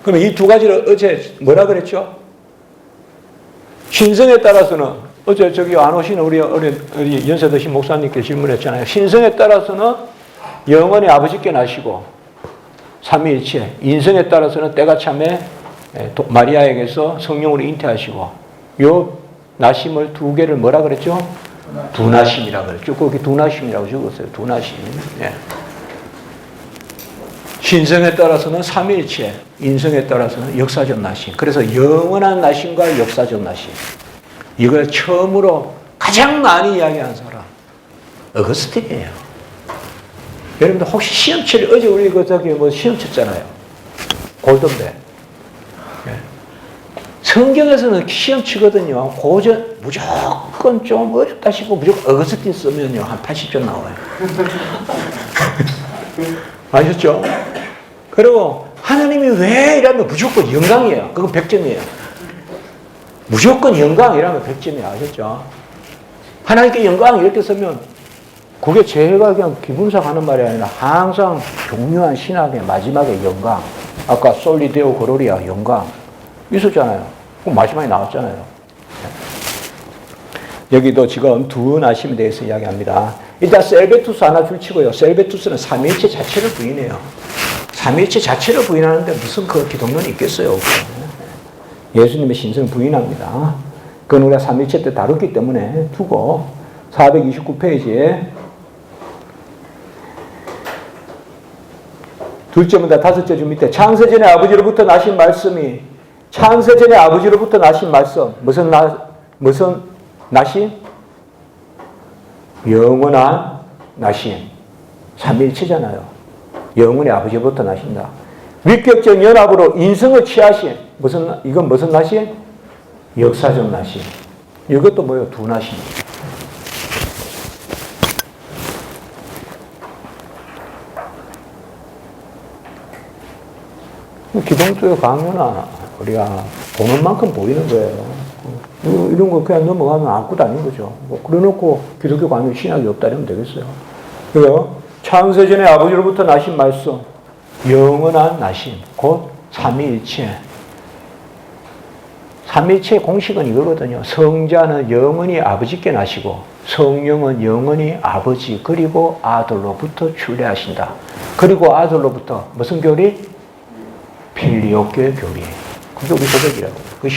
그러면 이 두 가지를 어제 뭐라 그랬죠? 신성에 따라서는 어제 저기 안 오시는 우리 연세 드신 목사님께 질문했잖아요. 신성에 따라서는 영원히 아버지께 나시고 삼위일체. 인성에 따라서는 때가 참에 마리아에게서 성령으로 잉태하시고, 요 나심을 두 개를 뭐라 그랬죠? 두나심이라고 그랬죠. 거기 두나심이라고 적었어요. 두나심. 예. 신성에 따라서는 삼위일체, 인성에 따라서는 역사적 나심. 그래서 영원한 나심과 역사적 나심. 이걸 처음으로 가장 많이 이야기한 사람, 어거스틴이에요. 여러분들 혹시 시험 칠, 어제 우리 시험 쳤잖아요. 골든벨. 예. 성경에서는 시험 치거든요. 고전, 무조건 좀 어렵다 싶고 무조건 어거스틴 쓰면요. 한 80점 나와요. 아셨죠? 그리고 하나님이 왜 이러면 무조건 영광이에요. 그건 100점이에요. 무조건 영광이라면 100점이에요. 아셨죠? 하나님께 영광 이렇게 쓰면 그게 제가 그냥 기분상 하는 말이 아니라 항상 중요한 신학의 마지막에 영광. 아까 솔리데오 그로리아 영광 있었잖아요. 그럼 마지막에 나왔잖아요. 여기도 지금 두 나심에 대해서 이야기합니다. 일단 셀베투스 하나 줄치고요. 셀베투스는 삼위일체 자체를 부인해요. 삼위일체 자체를 부인하는데 무슨 그 기독론이 있겠어요. 예수님의 신성을 부인합니다. 그건 우리가 삼위일체 때 다뤘기 때문에 두고 429페이지에 둘째보다 다섯째 줄 밑에 창세전의 아버지로부터 나신 말씀이, 창세전의 아버지로부터 나신 말씀, 무슨 나심? 영원한 나심. 삼위일체잖아요. 영원히 아버지로부터 나신다. 위격적 연합으로 인성을 취하신, 이건 무슨 나심? 역사적 나심. 이것도 뭐예요? 두 나심. 기독교의 강요나 우리가 보는 만큼 보이는 거예요. 이런 거 그냥 넘어가면 아무것도 아닌 거죠. 그래놓고 기독교 강요 신학이 없다 이러면 되겠어요. 그래요? 창세전의 아버지로부터 나신 말씀, 영원한 나심, 곧 삼위일체. 삼위일체의 공식은 이거거든요. 성자는 영원히 아버지께 나시고 성령은 영원히 아버지 그리고 아들로부터 출래하신다. 그리고 아들로부터 무슨 교리? 필리오교의 교리. 그게 우리 고백이라고. 그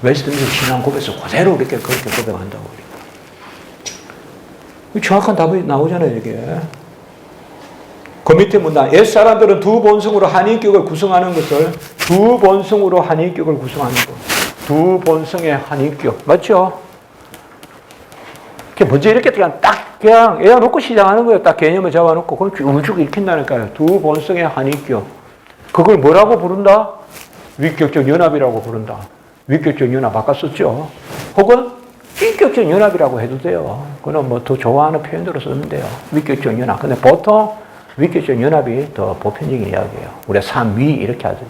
웨스트민스터 신앙 고백에서 그대로 그렇게 고백한다고. 정확한 답이 나오잖아요, 이게. 그 밑에 문단. 옛 사람들은 두 본성으로 한 인격을 구성하는 것을 두 본성으로 한 인격을 구성하는 것. 두 본성의 한 인격. 맞죠? 먼저 이렇게 그냥 애가 놓고 시작하는 거예요. 딱 개념을 잡아놓고 그걸 쭉 익힌다니까요. 두 본성의 한 인격. 그걸 뭐라고 부른다? 위격적 연합이라고 부른다. 위격적 연합 아까 썼죠. 혹은 인격적 연합이라고 해도 돼요. 그건 뭐 더 좋아하는 표현대로 쓰는데요. 위격적 연합. 근데 보통 위격적 연합이 더 보편적인 이야기예요. 우리가 삼위 이렇게 하죠.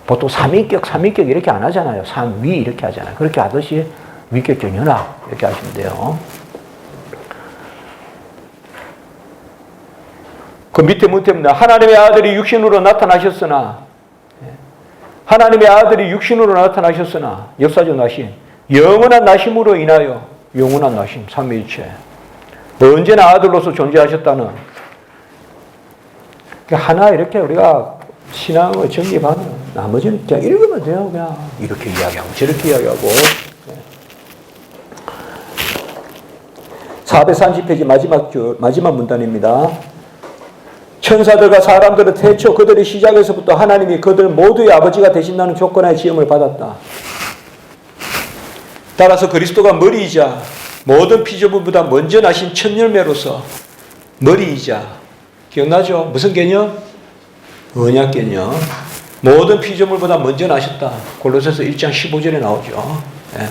보통 삼위격 이렇게 안 하잖아요. 삼위 이렇게 하잖아요. 그렇게 하듯이 위격적 연합 이렇게 하시면 돼요. 그 밑에 문제입니다. 하나님의 아들이 육신으로 나타나셨으나 하나님의 아들이 육신으로 나타나셨으나 역사적 나심 영원한 나심으로 인하여 영원한 나심 삼위일체 언제나 아들로서 존재하셨다는 하나 이렇게 우리가 신앙을 정립하면 나머지는 그냥 읽으면 돼요. 그냥 이렇게 이야기하고 저렇게 이야기하고 430페이지 마지막 문단입니다. 천사들과 사람들은 태초 그들의 시작에서부터 하나님이 그들 모두의 아버지가 되신다는 조건하에 지음을 받았다. 따라서 그리스도가 머리이자 모든 피조물보다 먼저 나신 첫 열매로서 머리이자 기억나죠? 무슨 개념? 언약 개념. 모든 피조물보다 먼저 나셨다. 골로새서 1장 15절에 나오죠. 네.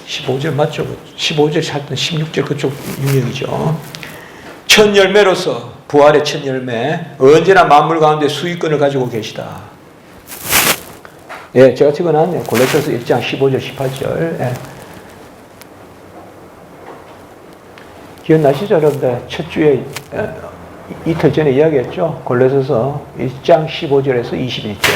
15절 맞죠? 15절 살던 16절 그쪽 유명이죠. 첫 열매로서 부활의 첫 열매 언제나 만물 가운데 수익권을 가지고 계시다. 예, 제가 찍어놨네요. 골로새서 1장 15절 18절. 예. 기억나시죠, 여러분들? 첫 주에 이틀 전에 이야기했죠. 골로새서 1장 15절에서 21절,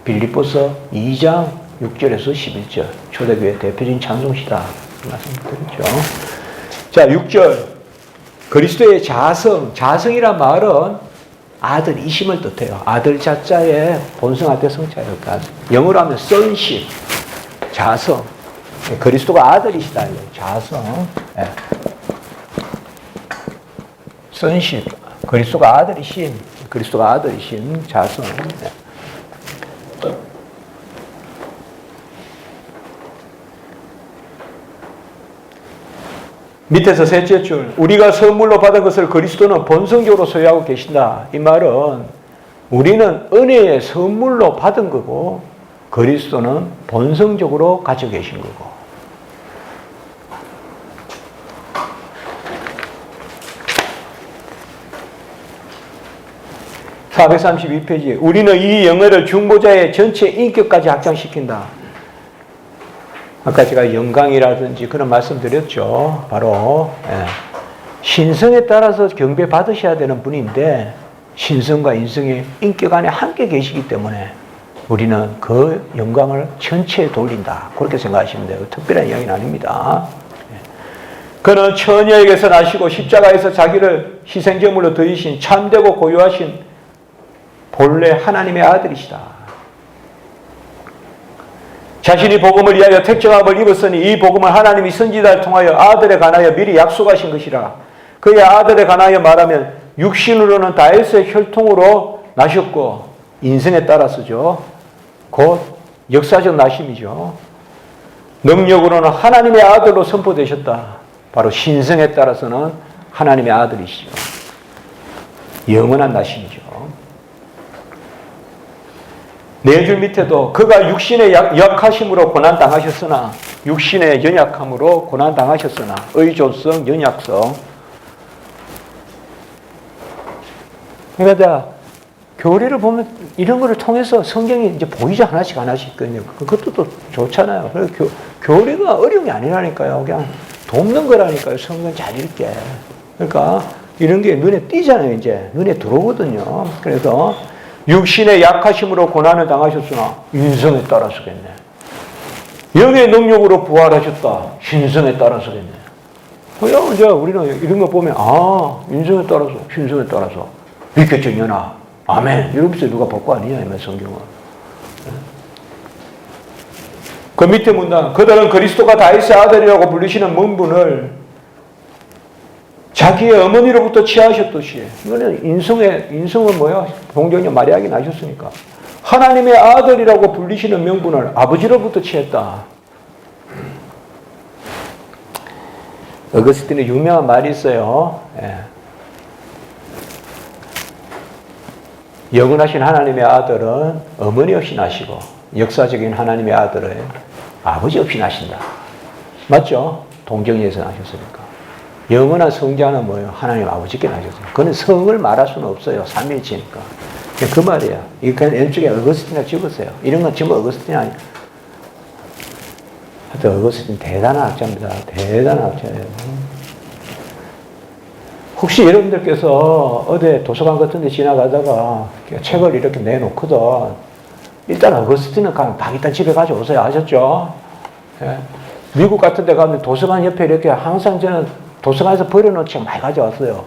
빌립보서 2장 6절에서 11절, 초대교회 대표적인 찬송시다 말씀드렸죠. 자, 6절 그리스도의 자성이란 말은 아들이심을 뜻해요. 아들 자자에 본성 앞에 성자예요. 영어로 하면 sonship, 자성. 그리스도가 아들이시다. 자성. 네. sonship. 그리스도가 아들이신 자성. 네. 밑에서 셋째 줄, 우리가 선물로 받은 것을 그리스도는 본성적으로 소유하고 계신다. 이 말은 우리는 은혜의 선물로 받은 거고 그리스도는 본성적으로 가지고 계신 거고. (432페이지) 우리는 이 영예를 중보자의 전체 인격까지 확장시킨다. 아까 제가 영광이라든지 그런 말씀 드렸죠. 바로 신성에 따라서 경배 받으셔야 되는 분인데 신성과 인성이 인격 안에 함께 계시기 때문에 우리는 그 영광을 전체에 돌린다. 그렇게 생각하시면 돼요. 특별한 이야기는 아닙니다. 그는 처녀에게서 나시고 십자가에서 자기를 희생제물로 드리신 참되고 고유하신 본래 하나님의 아들이시다. 자신이 복음을 위하여 택정함을 입었으니 이 복음은 하나님이 선지자를 통하여 아들에 관하여 미리 약속하신 것이라. 그의 아들에 관하여 말하면 육신으로는 다윗의 혈통으로 나셨고 인생에 따라서죠. 곧 역사적 나심이죠. 능력으로는 하나님의 아들로 선포되셨다. 바로 신성에 따라서는 하나님의 아들이시죠. 영원한 나심이죠. 네 줄 밑에도 그가 육신의 약하심으로 고난당하셨으나 육신의 연약함으로 고난당하셨으나 의존성, 연약성. 그러니까 교리를 보면 이런 거를 통해서 성경이 이제 보이지 하나씩 있거든요. 그것도 또 좋잖아요. 그래서 교리가 어려운 게 아니라니까요. 그냥 돕는 거라니까요. 성경 잘 읽게. 그러니까 이런 게 눈에 띄잖아요. 이제 눈에 들어오거든요. 그래서 육신의 약하심으로 고난을 당하셨으나 인성에 따라서겠네. 영의 능력으로 부활하셨다. 신성에 따라서겠네. 그냥 이제 우리는 이런 거 보면, 인성에 따라서, 신성에 따라서. 믿겠느냐? 아멘. 이러면서 누가 복고 아니냐, 이 성경은. 그 밑에 문단, 그들은 그리스도가 다윗의 아들이라고 불리시는 문분을 자기의 어머니로부터 취하셨듯이. 이거는 인성은 뭐야? 동정녀 마리아에게 나셨으니까. 하나님의 아들이라고 불리시는 명분을 아버지로부터 취했다. 어거스틴의 유명한 말이 있어요. 영원하신 하나님의 아들은 어머니 없이 나시고 역사적인 하나님의 아들은 아버지 없이 나신다. 맞죠? 동정녀에서 나셨으니까. 영원한 성자는 뭐예요? 하나님 아버지께 나셨어요. 그는 성을 말할 수는 없어요. 삼위일체니까. 그 말이에요. 이거 그냥 왼쪽에 어거스틴이라고 적었어요. 이런 건 전부 어거스틴이 아니에요. 하여튼 어거스틴 대단한 학자입니다. 대단한 학자예요. 혹시 여러분들께서 어디 도서관 같은 데 지나가다가 책을 이렇게 내놓거든. 일단 어거스틴은 가면 일단 집에 가져오세요. 아셨죠? 예. 미국 같은 데 가면 도서관 옆에 이렇게 항상 저는 도서관에서 버려놓은 책 많이 가져왔어요.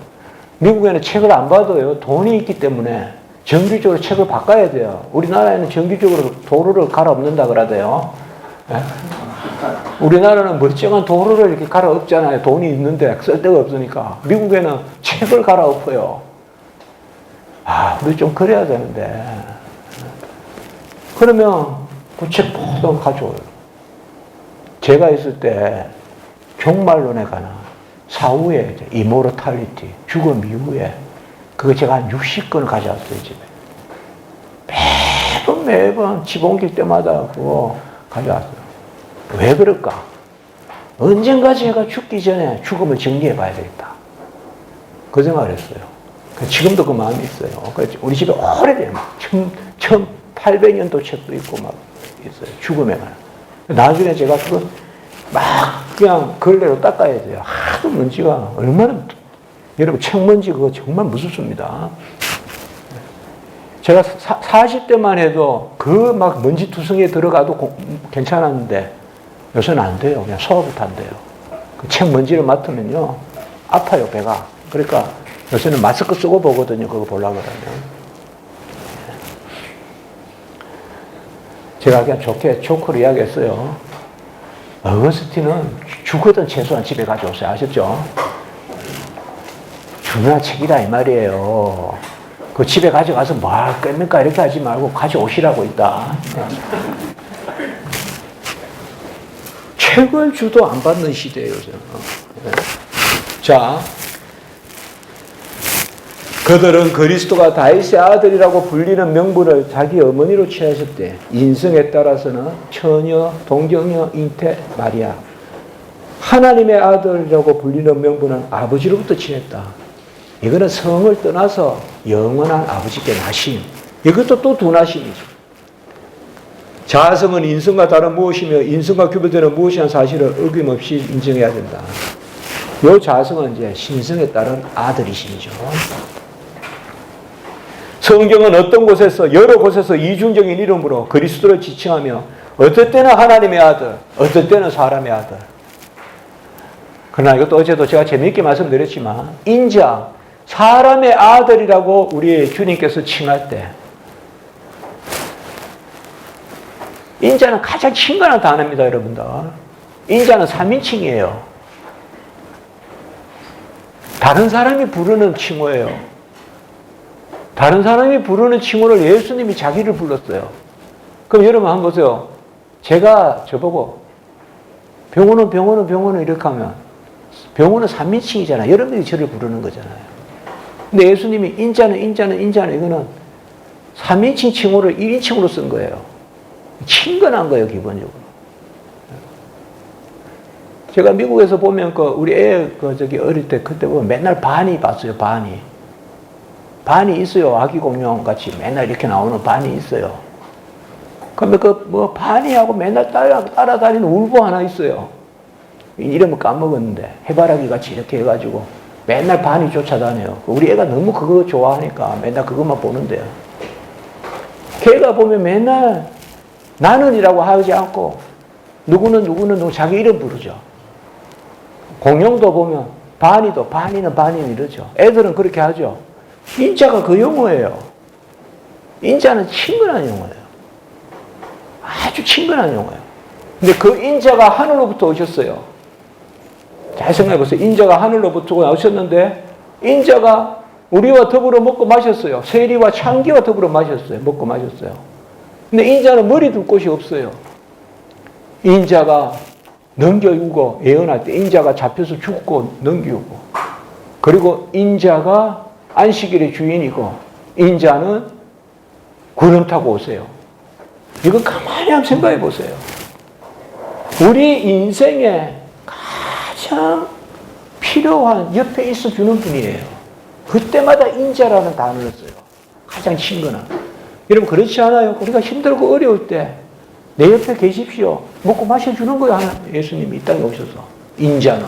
미국에는 책을 안 받아요. 돈이 있기 때문에 정기적으로 책을 바꿔야 돼요. 우리나라에는 정기적으로 도로를 갈아엎는다 그러대요. 예? 우리나라는 멀쩡한 도로를 이렇게 갈아엎잖아요. 돈이 있는데 쓸 데가 없으니까. 미국에는 책을 갈아엎어요. 우리 좀 그래야 되는데. 그러면 그 책 모두 가져와요. 제가 있을 때 종말론에 관한 사후에 이모르탈리티, 죽음 이후에 그거 제가 한 60권을 가져왔어요, 집에. 매번 집 옮길 때마다 그거 가져왔어요. 왜 그럴까? 언젠가 제가 죽기 전에 죽음을 정리해 봐야 되겠다. 그 생각을 했어요. 지금도 그 마음이 있어요. 우리 집에 오래돼요. 1800년도 책도 있고 막 있어요. 죽음에 관한. 나중에 제가 그거 막 그냥 걸레로 닦아야 돼요. 하도 먼지가 얼마나, 여러분 책먼지 그거 정말 무섭습니다. 제가 40대만 해도 그 막 먼지 투성이에 들어가도 괜찮았는데 요새는 안 돼요. 그냥 소화부터 안 돼요. 그 책 먼지를 맡으면요 아파요, 배가. 그러니까 요새는 마스크 쓰고 보거든요. 그거 보려고 그러면. 제가 그냥 좋게 조크를 이야기했어요. 어거스틴은 죽거든 최소한 집에 가져오세요. 아셨죠? 중요한 책이다 이 말이에요. 그 집에 가져가서 뭐 할 겁니까? 이렇게 하지 말고 가져오시라고 있다. 책을 주도 안 받는 시대예요, 요새는. 자, 그들은 그리스도가 다윗의 아들이라고 불리는 명분을 자기 어머니로 취하셨대. 인성에 따라서는 처녀, 동정녀, 잉태, 마리아. 하나님의 아들이라고 불리는 명분은 아버지로부터 취했다. 이거는 성을 떠나서 영원한 아버지께 나심. 이것도 또 두 나심이죠. 자성은 인성과 다른 무엇이며 인성과 구별되는 무엇이라는 사실을 어김없이 인정해야 된다. 이 자성은 이제 신성에 따른 아들이심이죠. 성경은 어떤 곳에서 여러 곳에서 이중적인 이름으로 그리스도를 지칭하며 어떨 때는 하나님의 아들, 어떨 때는 사람의 아들. 그러나 이것도 어제도 제가 재미있게 말씀드렸지만 인자, 사람의 아들이라고 우리 주님께서 칭할 때 인자는 가장 친근한 단어입니다, 여러분들. 인자는 3인칭이에요. 다른 사람이 부르는 칭호예요. 다른 사람이 부르는 칭호를 예수님이 자기를 불렀어요. 그럼 여러분 한번 보세요. 제가 저보고 병원은 이렇게 하면 병원은 3인칭이잖아요. 여러분들이 저를 부르는 거잖아요. 근데 예수님이 인자는 이거는 3인칭 칭호를 1인칭으로 쓴 거예요. 친근한 거예요, 기본적으로. 제가 미국에서 보면 우리 애 어릴 때 그때 보면 맨날 바니 봤어요, 바니. 반이 있어요. 아기 공룡 같이 맨날 이렇게 나오는 반이 있어요. 그러면 반이하고 맨날 따라다니는 울보 하나 있어요. 이름을 까먹었는데 해바라기 같이 이렇게 해가지고 맨날 반이 쫓아다녀요. 우리 애가 너무 그거 좋아하니까 맨날 그것만 보는데요. 걔가 보면 맨날 나는이라고 하지 않고 누구는 자기 이름 부르죠. 공룡도 보면 바니는 이러죠. 애들은 그렇게 하죠. 인자가 그 용어예요. 인자는 친근한 용어예요. 아주 친근한 용어예요. 근데 그 인자가 하늘로부터 오셨어요. 잘 생각해 보세요. 인자가 하늘로부터 오셨는데 인자가 우리와 더불어 먹고 마셨어요. 세리와 창기와 더불어 마셨어요. 먹고 마셨어요. 근데 인자는 머리 둘 곳이 없어요. 인자가 넘겨주고 예언할 때 인자가 잡혀서 죽고 넘기고, 그리고 인자가 안식일의 주인이고 인자는 구름 타고 오세요. 이거 가만히 한번 생각해 보세요. 우리 인생에 가장 필요한 옆에 있어주는 분이에요. 그때마다 인자라는 단어를 써요. 가장 친근한. 여러분 그렇지 않아요? 우리가 힘들고 어려울 때 내 옆에 계십시오. 먹고 마셔주는 거예요. 예수님이 이 땅에 오셔서. 인자는.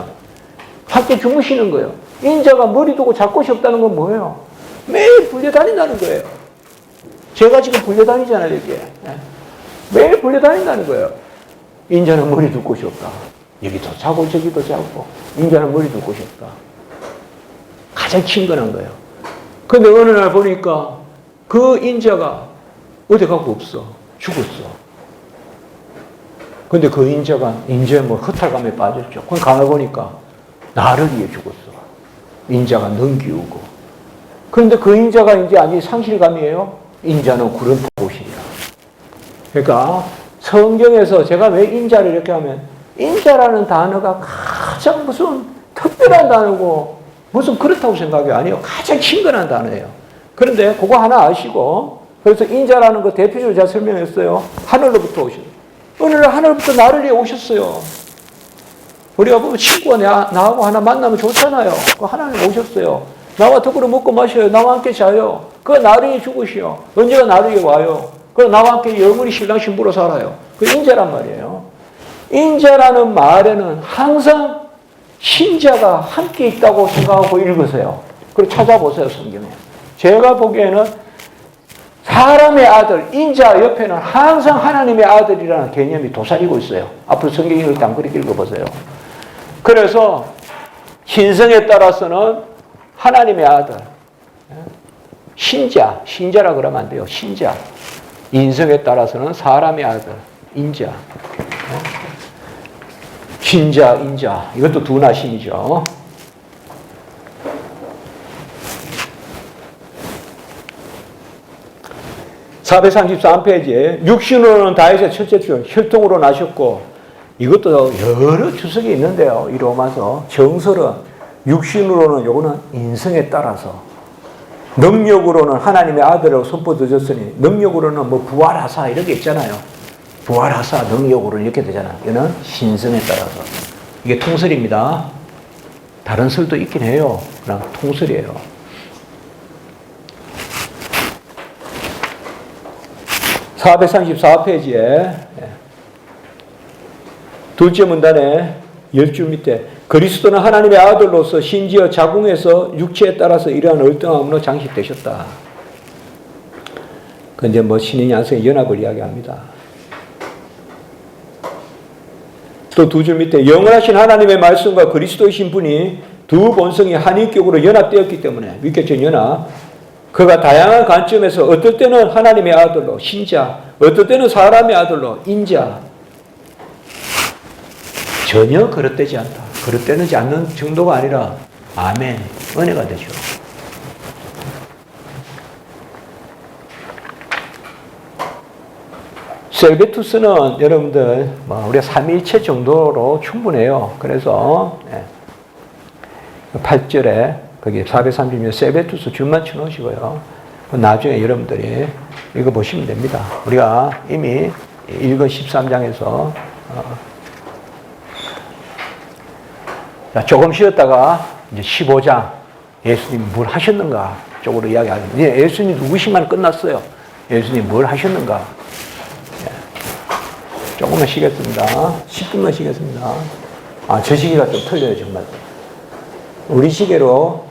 함께 주무시는 거예요. 인자가 머리 두고 잡 곳이 없다는 건 뭐예요? 매일 불려다닌다는 거예요. 제가 지금 불려다니잖아요, 여기에. 매일 불려다닌다는 거예요. 인자는 머리 둘 곳이 없다. 여기도 자고 저기도 자고. 인자는 머리 둘 곳이 없다. 가장 친근한 거예요. 근데 어느 날 보니까 그 인자가 어디 가고 없어. 죽었어. 근데 그 인자가 이제 뭐 허탈감에 빠졌죠. 그럼 가보니까 나를 위해 죽었어. 인자가 능기우고. 그런데 그 인자가 이제 아니 상실감이에요. 인자는 구름 타고 오시니라. 그러니까 성경에서 제가 왜 인자를 이렇게 하면 인자라는 단어가 가장 무슨 특별한 단어고 무슨 그렇다고 생각이 아니에요. 가장 친근한 단어예요. 그런데 그거 하나 아시고, 그래서 인자라는 거 대표적으로 제가 설명했어요. 하늘로부터 오신. 어느 날 하늘부터 나를 위해 오셨어요. 우리가 보면 친구가 나하고 하나 만나면 좋잖아요. 그 하나님 오셨어요. 나와 더불어 먹고 마셔요. 나와 함께 자요. 그 나를 위해 죽으시오. 언제가 나를 위해 와요. 그럼 나와 함께 영원히 신랑 신부로 살아요. 그 인자란 말이에요. 인자라는 말에는 항상 신자가 함께 있다고 생각하고 읽으세요. 그리고 찾아보세요, 성경에. 제가 보기에는 사람의 아들, 인자 옆에는 항상 하나님의 아들이라는 개념이 도사리고 있어요. 앞으로 성경 읽을 때 한번 그렇게 읽어보세요. 그래서 신성에 따라서는 하나님의 아들, 신자라 그러면 안 돼요. 신자. 인성에 따라서는 사람의 아들, 인자. 신자, 인자. 이것도 두 나신이죠. (433페이지에) 육신으로는 다윗의 첫째 주 혈통으로 나셨고, 이것도 여러 주석이 있는데요. 이 로마서 정설은 육신으로는 요거는 인성에 따라서, 능력으로는 하나님의 아들로 선포되셨으니, 능력으로는 뭐 부활하사 이런 게 있잖아요. 부활하사 능력으로 이렇게 되잖아요. 이거는 신성에 따라서. 이게 통설입니다. 다른 설도 있긴 해요. 그냥 통설이에요. 434페이지에 둘째 문단에 10줄 밑에 그리스도는 하나님의 아들로서 심지어 자궁에서 육체에 따라서 이러한 얼등함으로 장식되셨다. 근데 뭐 신인 양성의 연합을 이야기합니다. 또 두 줄 밑에 영원하신 하나님의 말씀과 그리스도이신 분이 두 본성이 한 인격으로 연합되었기 때문에 위격적 연합. 그가 다양한 관점에서 어떨 때는 하나님의 아들로 신자, 어떨 때는 사람의 아들로 인자. 전혀 그릇되지 않다. 그릇되지 않는 정도가 아니라 아멘, 은혜가 되죠. 셀베투스는 여러분들 우리가 삼위일체 정도로 충분해요. 그래서 8절에 거기 436년 셀베투스 줄만 쳐놓으시고요. 나중에 여러분들이 읽어보시면 됩니다. 우리가 이미 읽은 13장에서 조금 쉬었다가 이제 15장 예수님 뭘 하셨는가 쪽으로 이야기하는데, 예수님 누구시만 끝났어요. 예수님 뭘 하셨는가. 조금만 쉬겠습니다. 10분만 쉬겠습니다. 저 시기가 좀 틀려요, 정말. 우리 시계로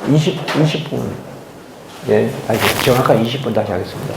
20분, 정확한 20분 다시 하겠습니다.